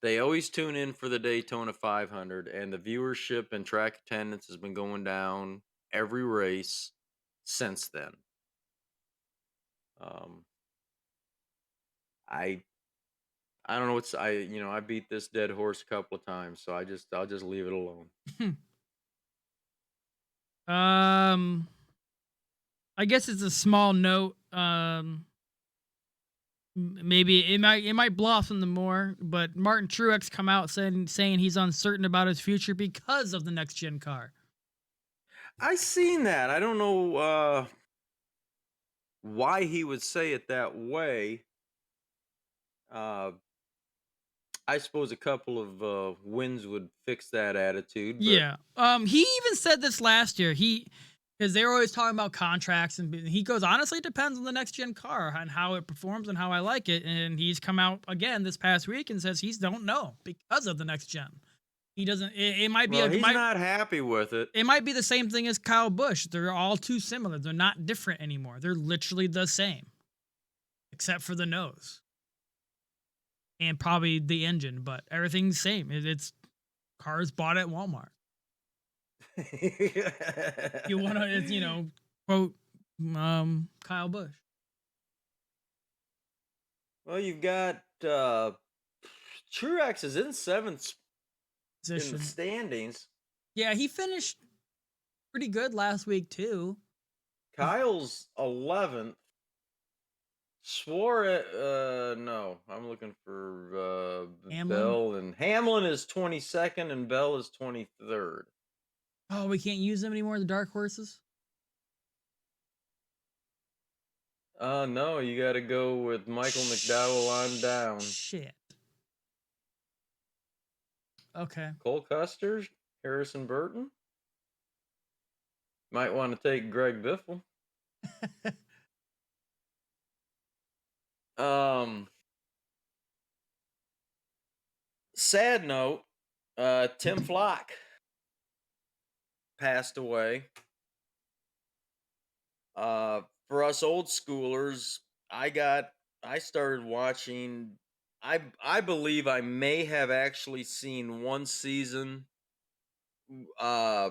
They always tune in for the Daytona 500, and the viewership and track attendance has been going down every race since then. I don't know what's I beat this dead horse a couple of times, so I'll just leave it alone. I guess it's a small note. Maybe it might blossom the more, but Martin Truex come out saying he's uncertain about his future because of the next gen car. I seen that. I don't know why he would say it that way. I suppose a couple of wins would fix that attitude. But Yeah. He even said this last year. Because they were always talking about contracts, and he goes, honestly, it depends on the next gen car and how it performs and how I like it. And he's come out again this past week and says he don't know because of the next gen. He doesn't. It might be. Well, he's not happy with it. It might be the same thing as Kyle Busch. They're all too similar. They're not different anymore. They're literally the same, except for the nose and probably the engine. But everything's the same. It's cars bought at Walmart. You want to, quote Kyle Busch. Well, you've got Truex is in 7th Position. in the standings. Yeah, he finished pretty good last week too. Kyle's 11th. Suarez, no, I'm looking for Bell, and Hamlin is 22nd and Bell is 23rd. Oh, we can't use them anymore, the dark horses? No, you got to go with Michael McDowell on down. Shit. Okay. Cole Custer, Harrison Burton. Might want to take Greg Biffle. Um, Sad note, Tim Flock passed away. For us old schoolers, I got I started watching. I believe I may have actually seen one season uh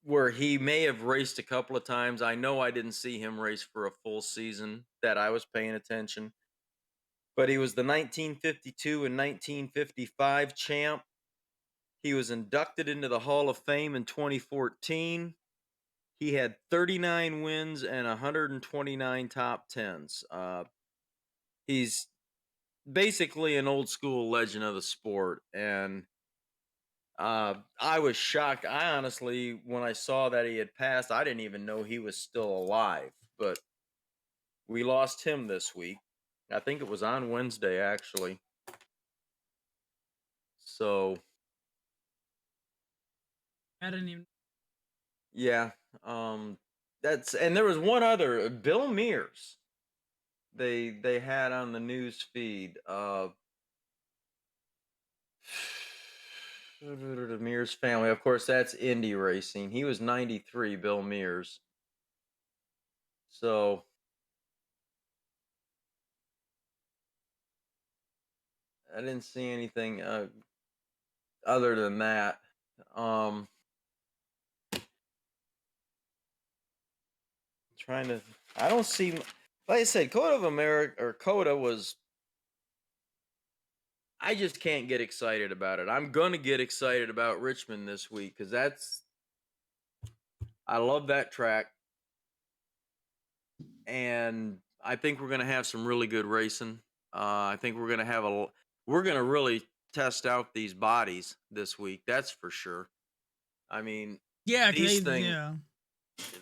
where he may have raced a couple of times. I know I didn't see him race for a full season that I was paying attention, but he was the 1952 and 1955 champ. He was inducted into the Hall of Fame in 2014. He had 39 wins and 129 top tens. He's basically an old school legend of the sport, and I was shocked. I honestly, when I saw that he had passed, I didn't even know he was still alive. But we lost him this week. I think it was on Wednesday, actually. So I didn't even. yeah, that's and there was one other Bill Mears. They had on the news feed. The Mears family. Of course, that's Indy racing. He was 93, Bill Mears. So I didn't see anything other than that. Um, trying to, I don't see. Like I said, Code of America or Coda was. I just can't get excited about it. I'm gonna get excited about Richmond this week because that's. I love that track, and I think we're gonna have some really good racing. I think we're gonna have a. We're gonna really test out these bodies this week. That's for sure. I mean, Yeah, these things, yeah.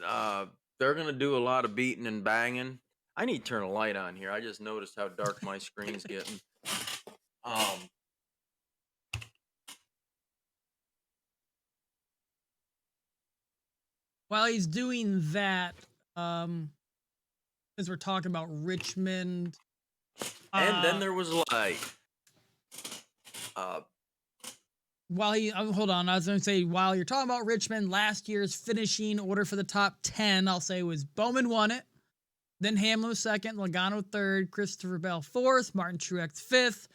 uh, they're gonna do a lot of beating and banging. I need to turn a light on here. I just noticed how dark my screen's getting. Um, While he's doing that, since we're talking about Richmond, and then there was light. Uh, while he hold on, I was going to say while you're talking about Richmond, last year's finishing order for the top 10, I'll say was Bowman won it, then Hamlin was second, Logano third, Christopher Bell fourth, Martin Truex fifth,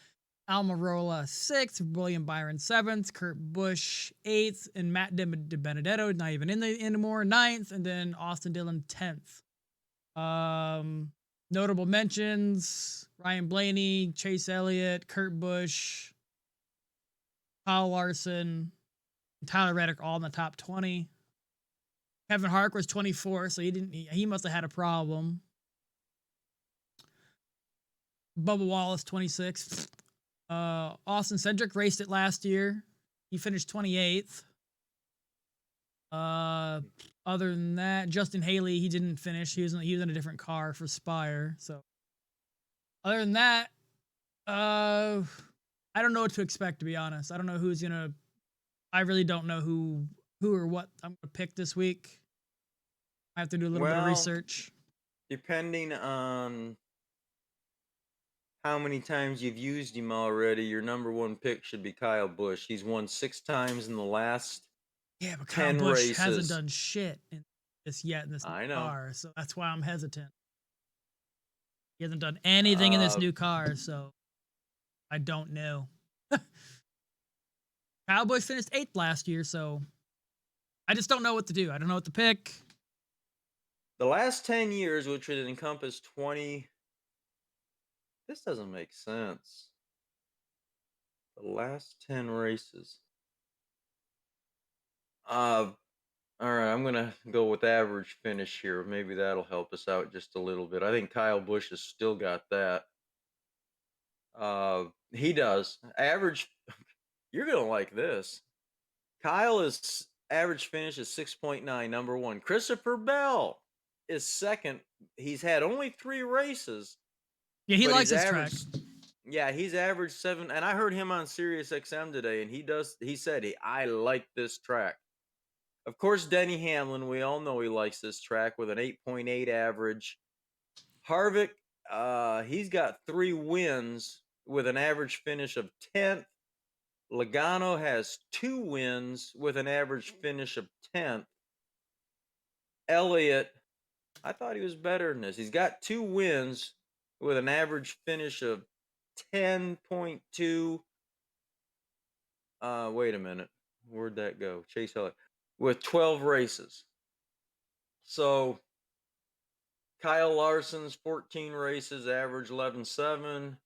Almirola sixth, William Byron seventh, Kurt Busch eighth, and Matt DiBenedetto not even in the anymore ninth, and then Austin Dillon 10th. Notable mentions: Ryan Blaney, Chase Elliott, Kurt Busch, Kyle Larson, Tyler Reddick all in the top 20. Kevin Hark was 24, so he must have had a problem. Bubba Wallace 26th. Austin Cedric raced it last year. He finished 28th. Other than that, Justin Haley, he didn't finish. He was in a different car for Spire. So other than that, I don't know what to expect, to be honest. I don't know who's gonna. I really don't know who or what I'm gonna pick this week. I have to do a little bit of research. Depending on how many times you've used him already, your number one pick should be Kyle Busch. He's won 6 times in the last Yeah, but Kyle 10 Busch races. hasn't done shit in this I know. car, so that's why I'm hesitant. He hasn't done anything in this new car, so I don't know. Kyle Busch finished 8th last year, so I just don't know what to do. I don't know what to pick. The last 10 years, which would encompass 20. This doesn't make sense. The last 10 races. All right, I'm gonna go with average finish here. Maybe that'll help us out just a little bit. I think Kyle Busch has still got that. He does. Average. You're gonna like this. Kyle is average finish is 6.9, number one. Christopher Bell is second. He's had only 3 races. Yeah, he likes his track. Yeah, he's averaged 7, and I heard him on Sirius XM today, and he said I like this track. Of course, Denny Hamlin, we all know he likes this track with an 8.8 average. Harvick, He's got 3 wins with an average finish of 10th. Logano has 2 wins with an average finish of 10th. Elliott, I thought he was better than this. He's got 2 wins with an average finish of 10.2. Wait a minute. Where'd that go? Chase Elliott with 12 races. So Kyle Larson's 14 races, average 11.7.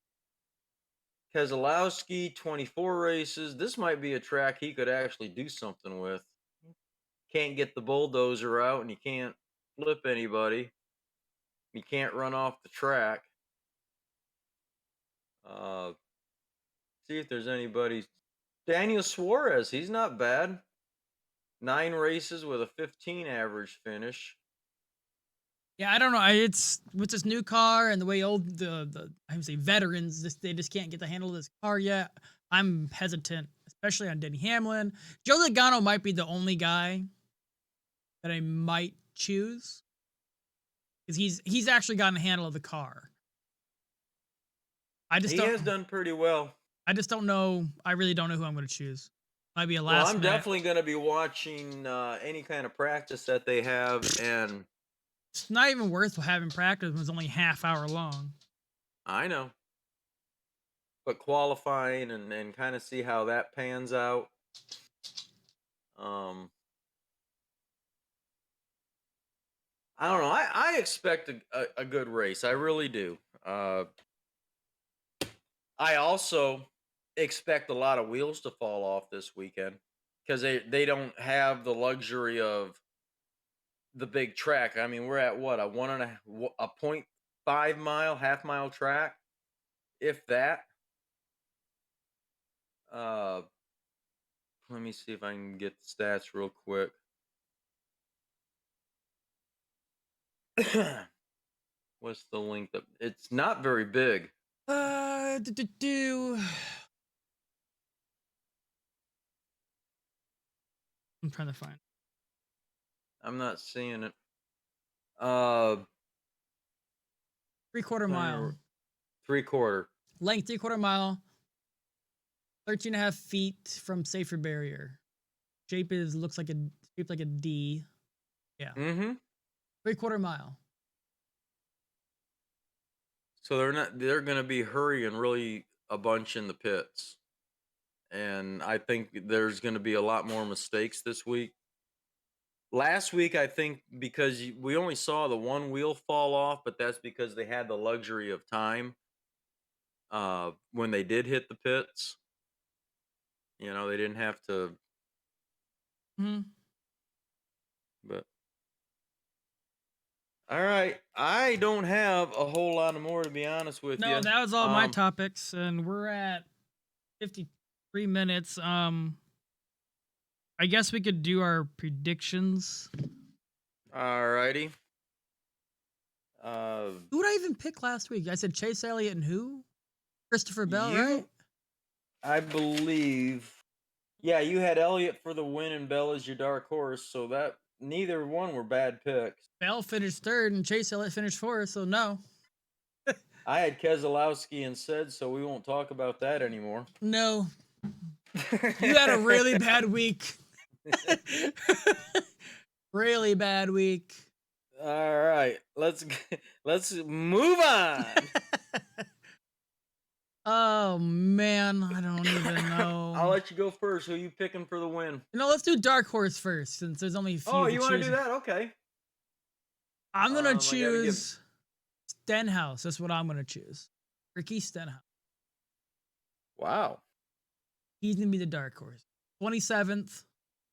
Keselowski, 24 races. This might be a track he could actually do something with. Can't get the bulldozer out and you can't flip anybody. You can't run off the track. See if there's anybody. Daniel Suarez, he's not bad. 9 races with a 15 average finish. Yeah, I don't know. It's with this new car and the way old the I would say veterans, they just can't get the handle of this car yet. I'm hesitant, especially on Denny Hamlin. Joe Logano might be the only guy that I might choose because he's actually gotten a handle of the car. He has done pretty well. I just don't know. I really don't know who I'm going to choose. Might be a Well, last I'm minute. definitely going to be watching any kind of practice that they have, and It's not even worth having practice when it's only half hour long. I know. But qualifying and kind of see how that pans out. I don't know. I expect a good race. I really do. I also expect a lot of wheels to fall off this weekend because they don't have the luxury of the big track. I mean, we're at what, a 0.5 mile, half mile track, if that. Let me see if I can get the stats real quick. What's the length of? It's not very big. I'm trying to find. I'm not seeing it. 3/4 mile. 3/4. Length 3/4 mile. 13.5 feet from safer barrier. Shape looks like shaped like a D. Yeah. 3/4 mile. So they're going to be hurrying really a bunch in the pits. And I think there's going to be a lot more mistakes this week. Last week, I think because we only saw the one wheel fall off, but that's because they had the luxury of time when they did hit the pits. You know, they didn't have to. But all right, I don't have a whole lot more, to be honest with you. No, that was all my topics, and we're at 53 minutes. I guess we could do our predictions. All righty. Who did I even pick last week? I said Chase Elliott and who? Christopher Bell, right? I believe. Yeah, you had Elliott for the win and Bell as your dark horse, so that neither one were bad picks. Bell finished third and Chase Elliott finished fourth, so no. I had Keselowski instead, so we won't talk about that anymore. No. You had a really bad week. Really bad week. All right, let's move on. Oh man, I don't even know. I'll let you go first. Who are you picking for the win? Let's do dark horse first, since there's only a few. Oh, you want to do that? Okay. I'm gonna choose Stenhouse. That's what I'm gonna choose. Ricky Stenhouse. Wow. He's gonna be the dark horse. 27th.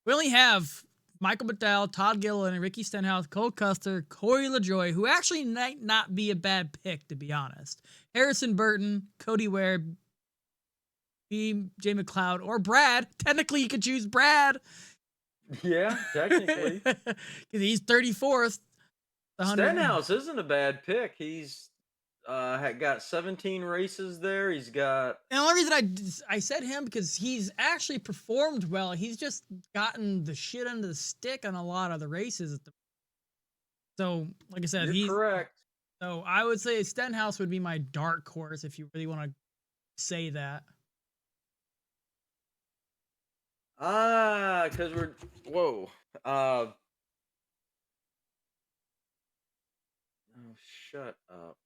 We only have Michael Battel, Todd Gilliland, and Ricky Stenhouse, Cole Custer, Corey LaJoie, who actually might not be a bad pick, to be honest. Harrison Burton, Cody Ware, Jay McLeod, or Brad. Technically, you could choose Brad. Yeah, technically. Because he's 34th. Stenhouse isn't a bad pick. He's got 17 races there. He's got. And the only reason I said him because he's actually performed well. He's just gotten the shit under the stick on a lot of the races. So, like I said, You're correct. So I would say Stenhouse would be my dark horse if you really want to say that. Because we're whoa. Oh, shut up.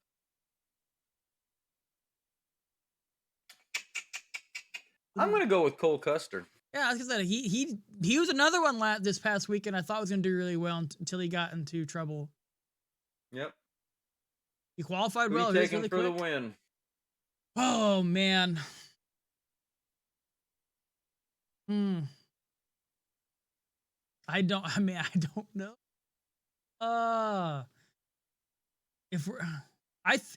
I'm gonna go with Cole Custer. Yeah, I was gonna say he was another one this past weekend. I thought was gonna do really well until he got into trouble. Yep. He qualified Who you well. He was taking really for the quick. win? Oh man. Hmm. I don't. I mean, I don't know. If we're,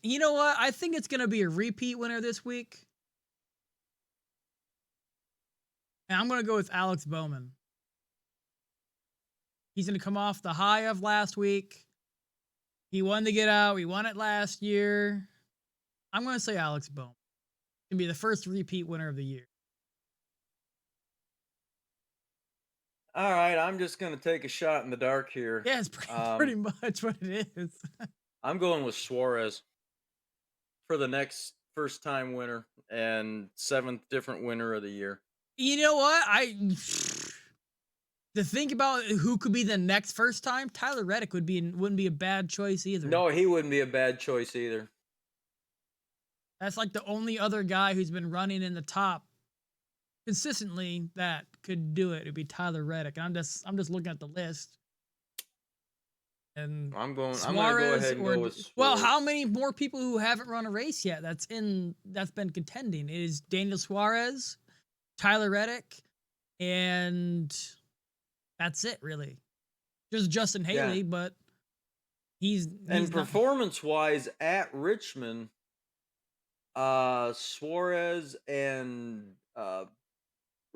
you know what? I think it's gonna be a repeat winner this week, and I'm gonna go with Alex Bowman. He's gonna come off the high of last week. He won to get out. We won it last year. I'm gonna say Alex Bowman. Gonna be the first repeat winner of the year. All right, I'm just gonna take a shot in the dark here. Yeah, it's pretty much what it is. I'm going with Suarez for the next first time winner and 7th different winner of the year. You know what? To think about who could be the next first time, Tyler Reddick wouldn't be a bad choice either. No, he wouldn't be a bad choice either. That's like the only other guy who's been running in the top consistently that could do it. It'd be Tyler Reddick. And I'm just looking at the list. And I'm gonna go Suarez ahead and go with Suarez. well, how many more people who haven't run a race yet that's been contending? It is Daniel Suarez, Tyler Reddick, and that's it really. Just Justin Haley, but he's and not. performance-wise at Richmond, Suarez and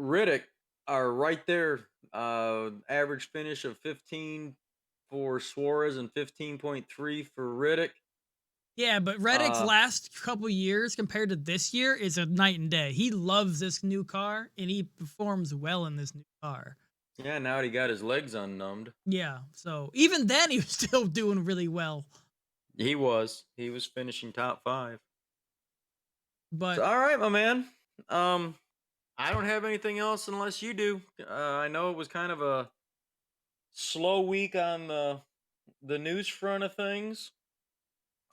Riddick are right there. Average finish of 15 for Suarez and 15.3 for Riddick. Yeah, but Reddick's last couple years compared to this year is a night and day. He loves this new car and he performs well in this new car. Yeah, now he got his legs unnumbed. Yeah, so even then he was still doing really well. He was finishing top 5. But So, all right, my man. I don't have anything else unless you do. I know it was kind of a slow week on the news front of things.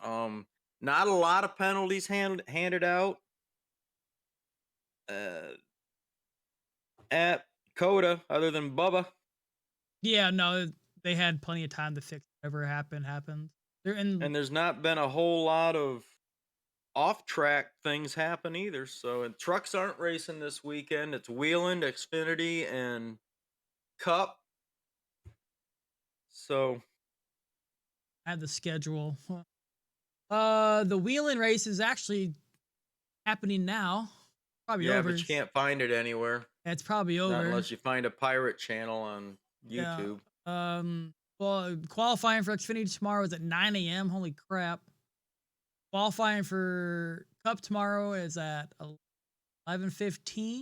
Not a lot of penalties handed out at Cota, other than Bubba. yeah, no, they had plenty of time to fix whatever happened. And there's not been a whole lot of off-track things happen either. So, and trucks aren't racing this weekend. It's Wheeland, Xfinity, and Cup. So, I had the schedule. The Wheeling race is actually happening now. Probably over. but you can't find it anywhere. It's probably over. Not unless you find a pirate channel on YouTube. Yeah. Well, qualifying for Xfinity tomorrow is at 9 a.m. Holy crap. Qualifying for Cup tomorrow is at 11:15.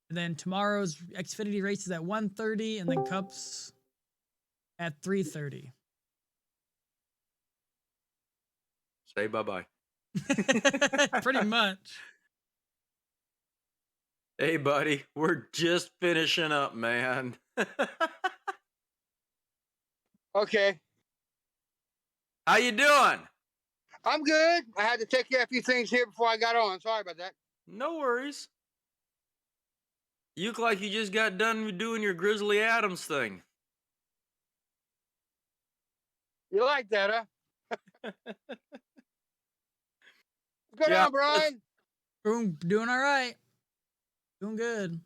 And then tomorrow's Xfinity race is at 1:30, and then Cup's at 3:30. Say bye-bye. Pretty much. Hey, buddy, we're just finishing up, man. Okay. How you doing? I'm good. I had to take care of a few things here before I got on. Sorry about that. No worries. You look like you just got done doing your Grizzly Adams thing. You like that, huh? Good Yeah, on, Brian. Doing all right. Doing good.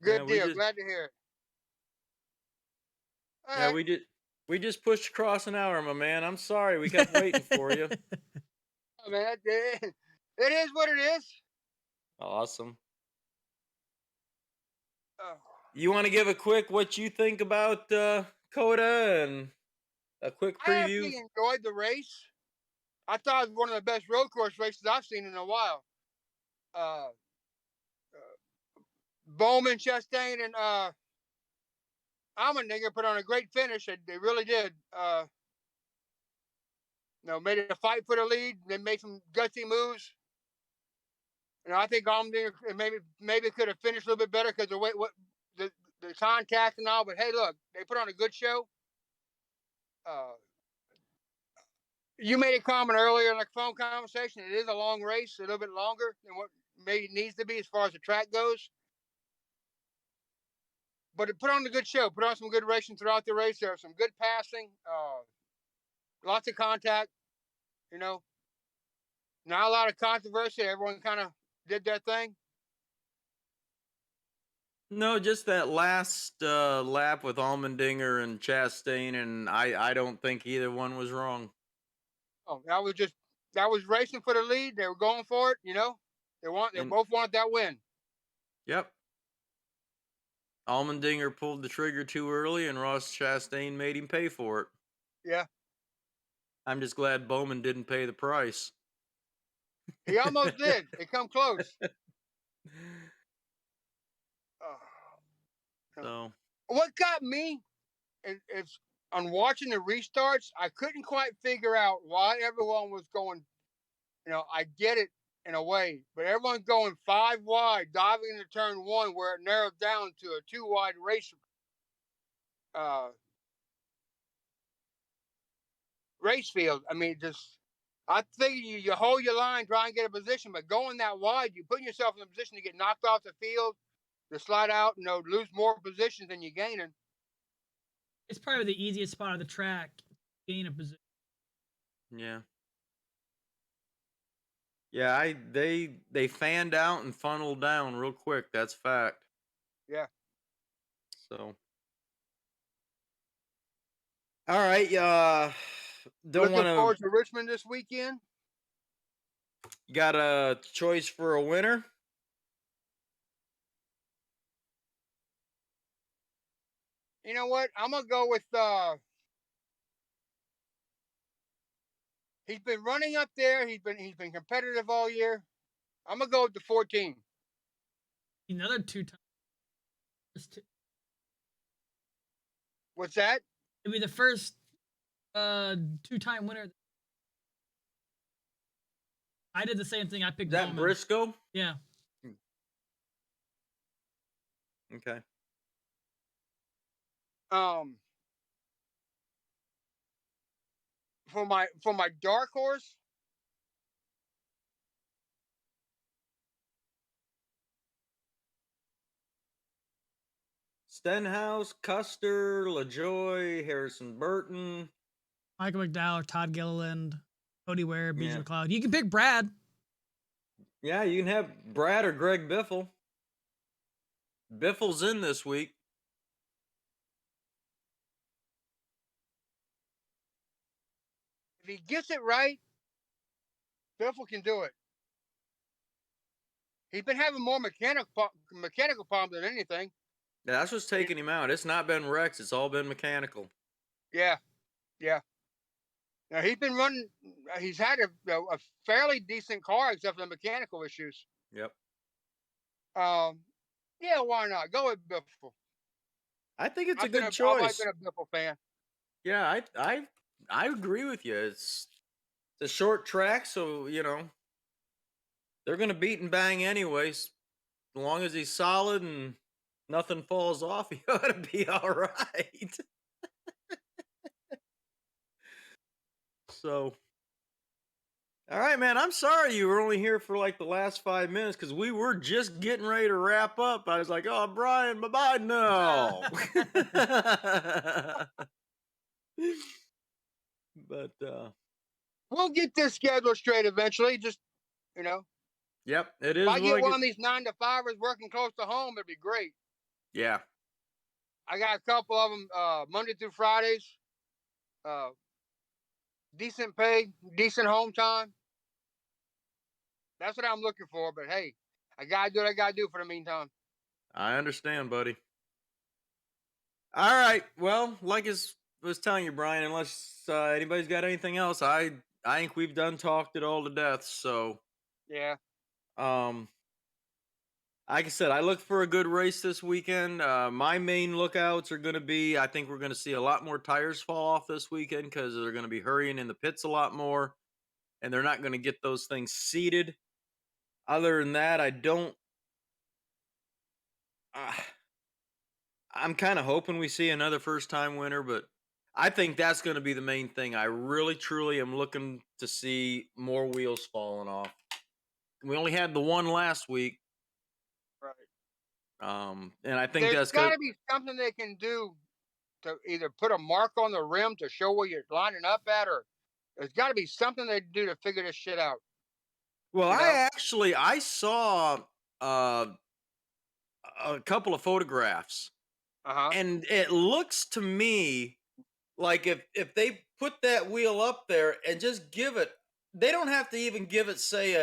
Good we deal. just- Glad to hear it. All Yeah, right. we just pushed across an hour, my man. I'm sorry. We kept waiting for you. Oh, man, it is what it is. Awesome. Oh. You want to give a quick what you think about Coda and a quick I preview? actually enjoyed the race. I thought it was one of the best road course races I've seen in a while. Bowman, Chastain, and Allmendinger put on a great finish. They really did. made it a fight for the lead. They made some gutsy moves. I think Allmendinger maybe could have finished a little bit better because the way the the contact and all. But hey, look, they put on a good show. Uh, you made a comment earlier in the phone conversation. It is a long race, a little bit longer than what maybe it needs to be as far as the track goes. But it put on a good show. Put on some good racing throughout the race. There was some good passing, lots of contact. Not a lot of controversy. Everyone kind of did their thing. No, just that last lap with Allmendinger and Chastain, and I don't think either one was wrong. Oh, that was racing for the lead. They were going for it. They both wanted that win. Yep. Allmendinger pulled the trigger too early, and Ross Chastain made him pay for it. Yeah. I'm just glad Bowman didn't pay the price. He almost did. It come close. So what got me is on watching the restarts, I couldn't quite figure out why everyone was going. I get it in a way, but everyone's going 5 wide, diving into turn 1, where it narrowed down to a 2 wide race field. I mean, I think you hold your line, try and get a position, but going that wide, you put yourself in a position to get knocked off the field, to slide out, lose more positions than you're gaining. It's probably the easiest spot of the track, gain a position. yeah. Yeah, they fanned out and funneled down real quick. That's fact. Yeah. So, all right. Don't want Looking forward to. to Richmond this weekend. Got a choice for a winner? You know what? I'm gonna go with. He's been running up there. He's been competitive all year. I'm gonna go with the 14. Another 2 times. What's that? It'd be the first 2-time winner. I did the same thing. I picked Is that Bowman. Briscoe? Yeah. Okay. For my dark horse, Stenhouse, Custer, LaJoy, Harrison Burton, Michael McDowell, Todd Gilliland, Cody Ware, BJ Yeah. McLeod. You can pick Brad. Yeah, you can have Brad or Greg Biffle. Biffle's in this week. if he gets it right, Biffle can do it. He's been having more mechanical problems than anything. Yeah, that's what's taking him out. It's not been wrecks. It's all been mechanical. Yeah. Now he's been running. He's had a fairly decent car, except for the mechanical issues. Yep. Yeah, why not? Go with Biffle. I think it's a good I've choice. always been a Biffle fan. Yeah, I agree with you. It's a short track, so they're gonna beat and bang anyways. As long as he's solid and nothing falls off, he ought to be all right. So, all right, man. I'm sorry you were only here for like the last 5 minutes because we were just getting ready to wrap up. I was like, "Oh, Brian, bye bye." No. But We'll get this schedule straight eventually. Just yep, it is. if I get what one of these 9 to 5ers working close to home, it'd be great. Yeah. I got a couple of them Monday through Fridays. Decent pay, decent home time. That's what I'm looking for. But hey, I gotta do what I gotta do for the meantime. I understand, buddy. All right. Well, like I was telling you, Brian, unless anybody's got anything else, I think we've done talked it all to death. So Yeah. I like I said, I look for a good race this weekend. My main lookouts are going to be, I think we're going to see a lot more tires fall off this weekend because they're going to be hurrying in the pits a lot more, and they're not going to get those things seated. Other than that, I don't. Uh, I'm kind of hoping we see another first time winner, but I think that's going to be the main thing. I really, truly am looking to see more wheels falling off. We only had the one last week. Right. And I think There's that's got good. to be something they can do to either put a mark on the rim to show where you're lining up at, or there's got to be something they do to figure this shit out. Well, You know? I saw uh, a couple of photographs, Uh huh. and it looks to me like if they put that wheel up there and just give it, they don't have to even give it, say,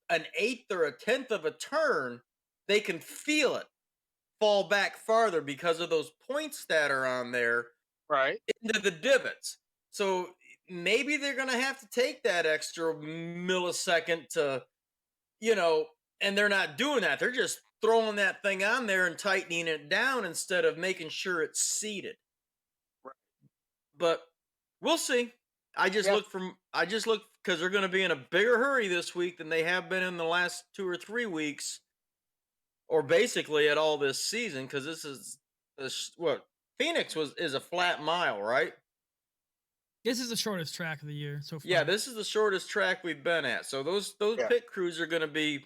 an eighth or a tenth of a turn. They can feel it fall back farther because of those points that are on there Right. into the divots. So maybe they're going to have to take that extra millisecond to, you know, and they're not doing that. They're just throwing that thing on there and tightening it down instead of making sure it's seated. Right. But we'll see. Yeah. I just look because they're going to be in a bigger hurry this week than they have been in the last 2 or 3 weeks, or basically at all this season. Because what Phoenix is a flat mile, right? This is the shortest track of the year so far. Yeah, this is the shortest track we've been at. So those pit crews are going to be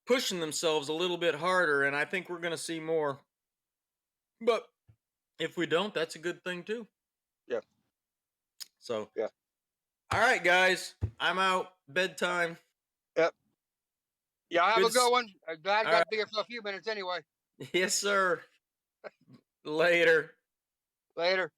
pushing themselves a little bit harder, and I think we're going to see more. But if we don't, that's a good thing too. Yeah. So yeah. All right, guys, I'm out. Bedtime. Yep. Yeah, I have Good a good one. I'm glad I All got right. to be here for a few minutes anyway. Yes, sir. Later. Later.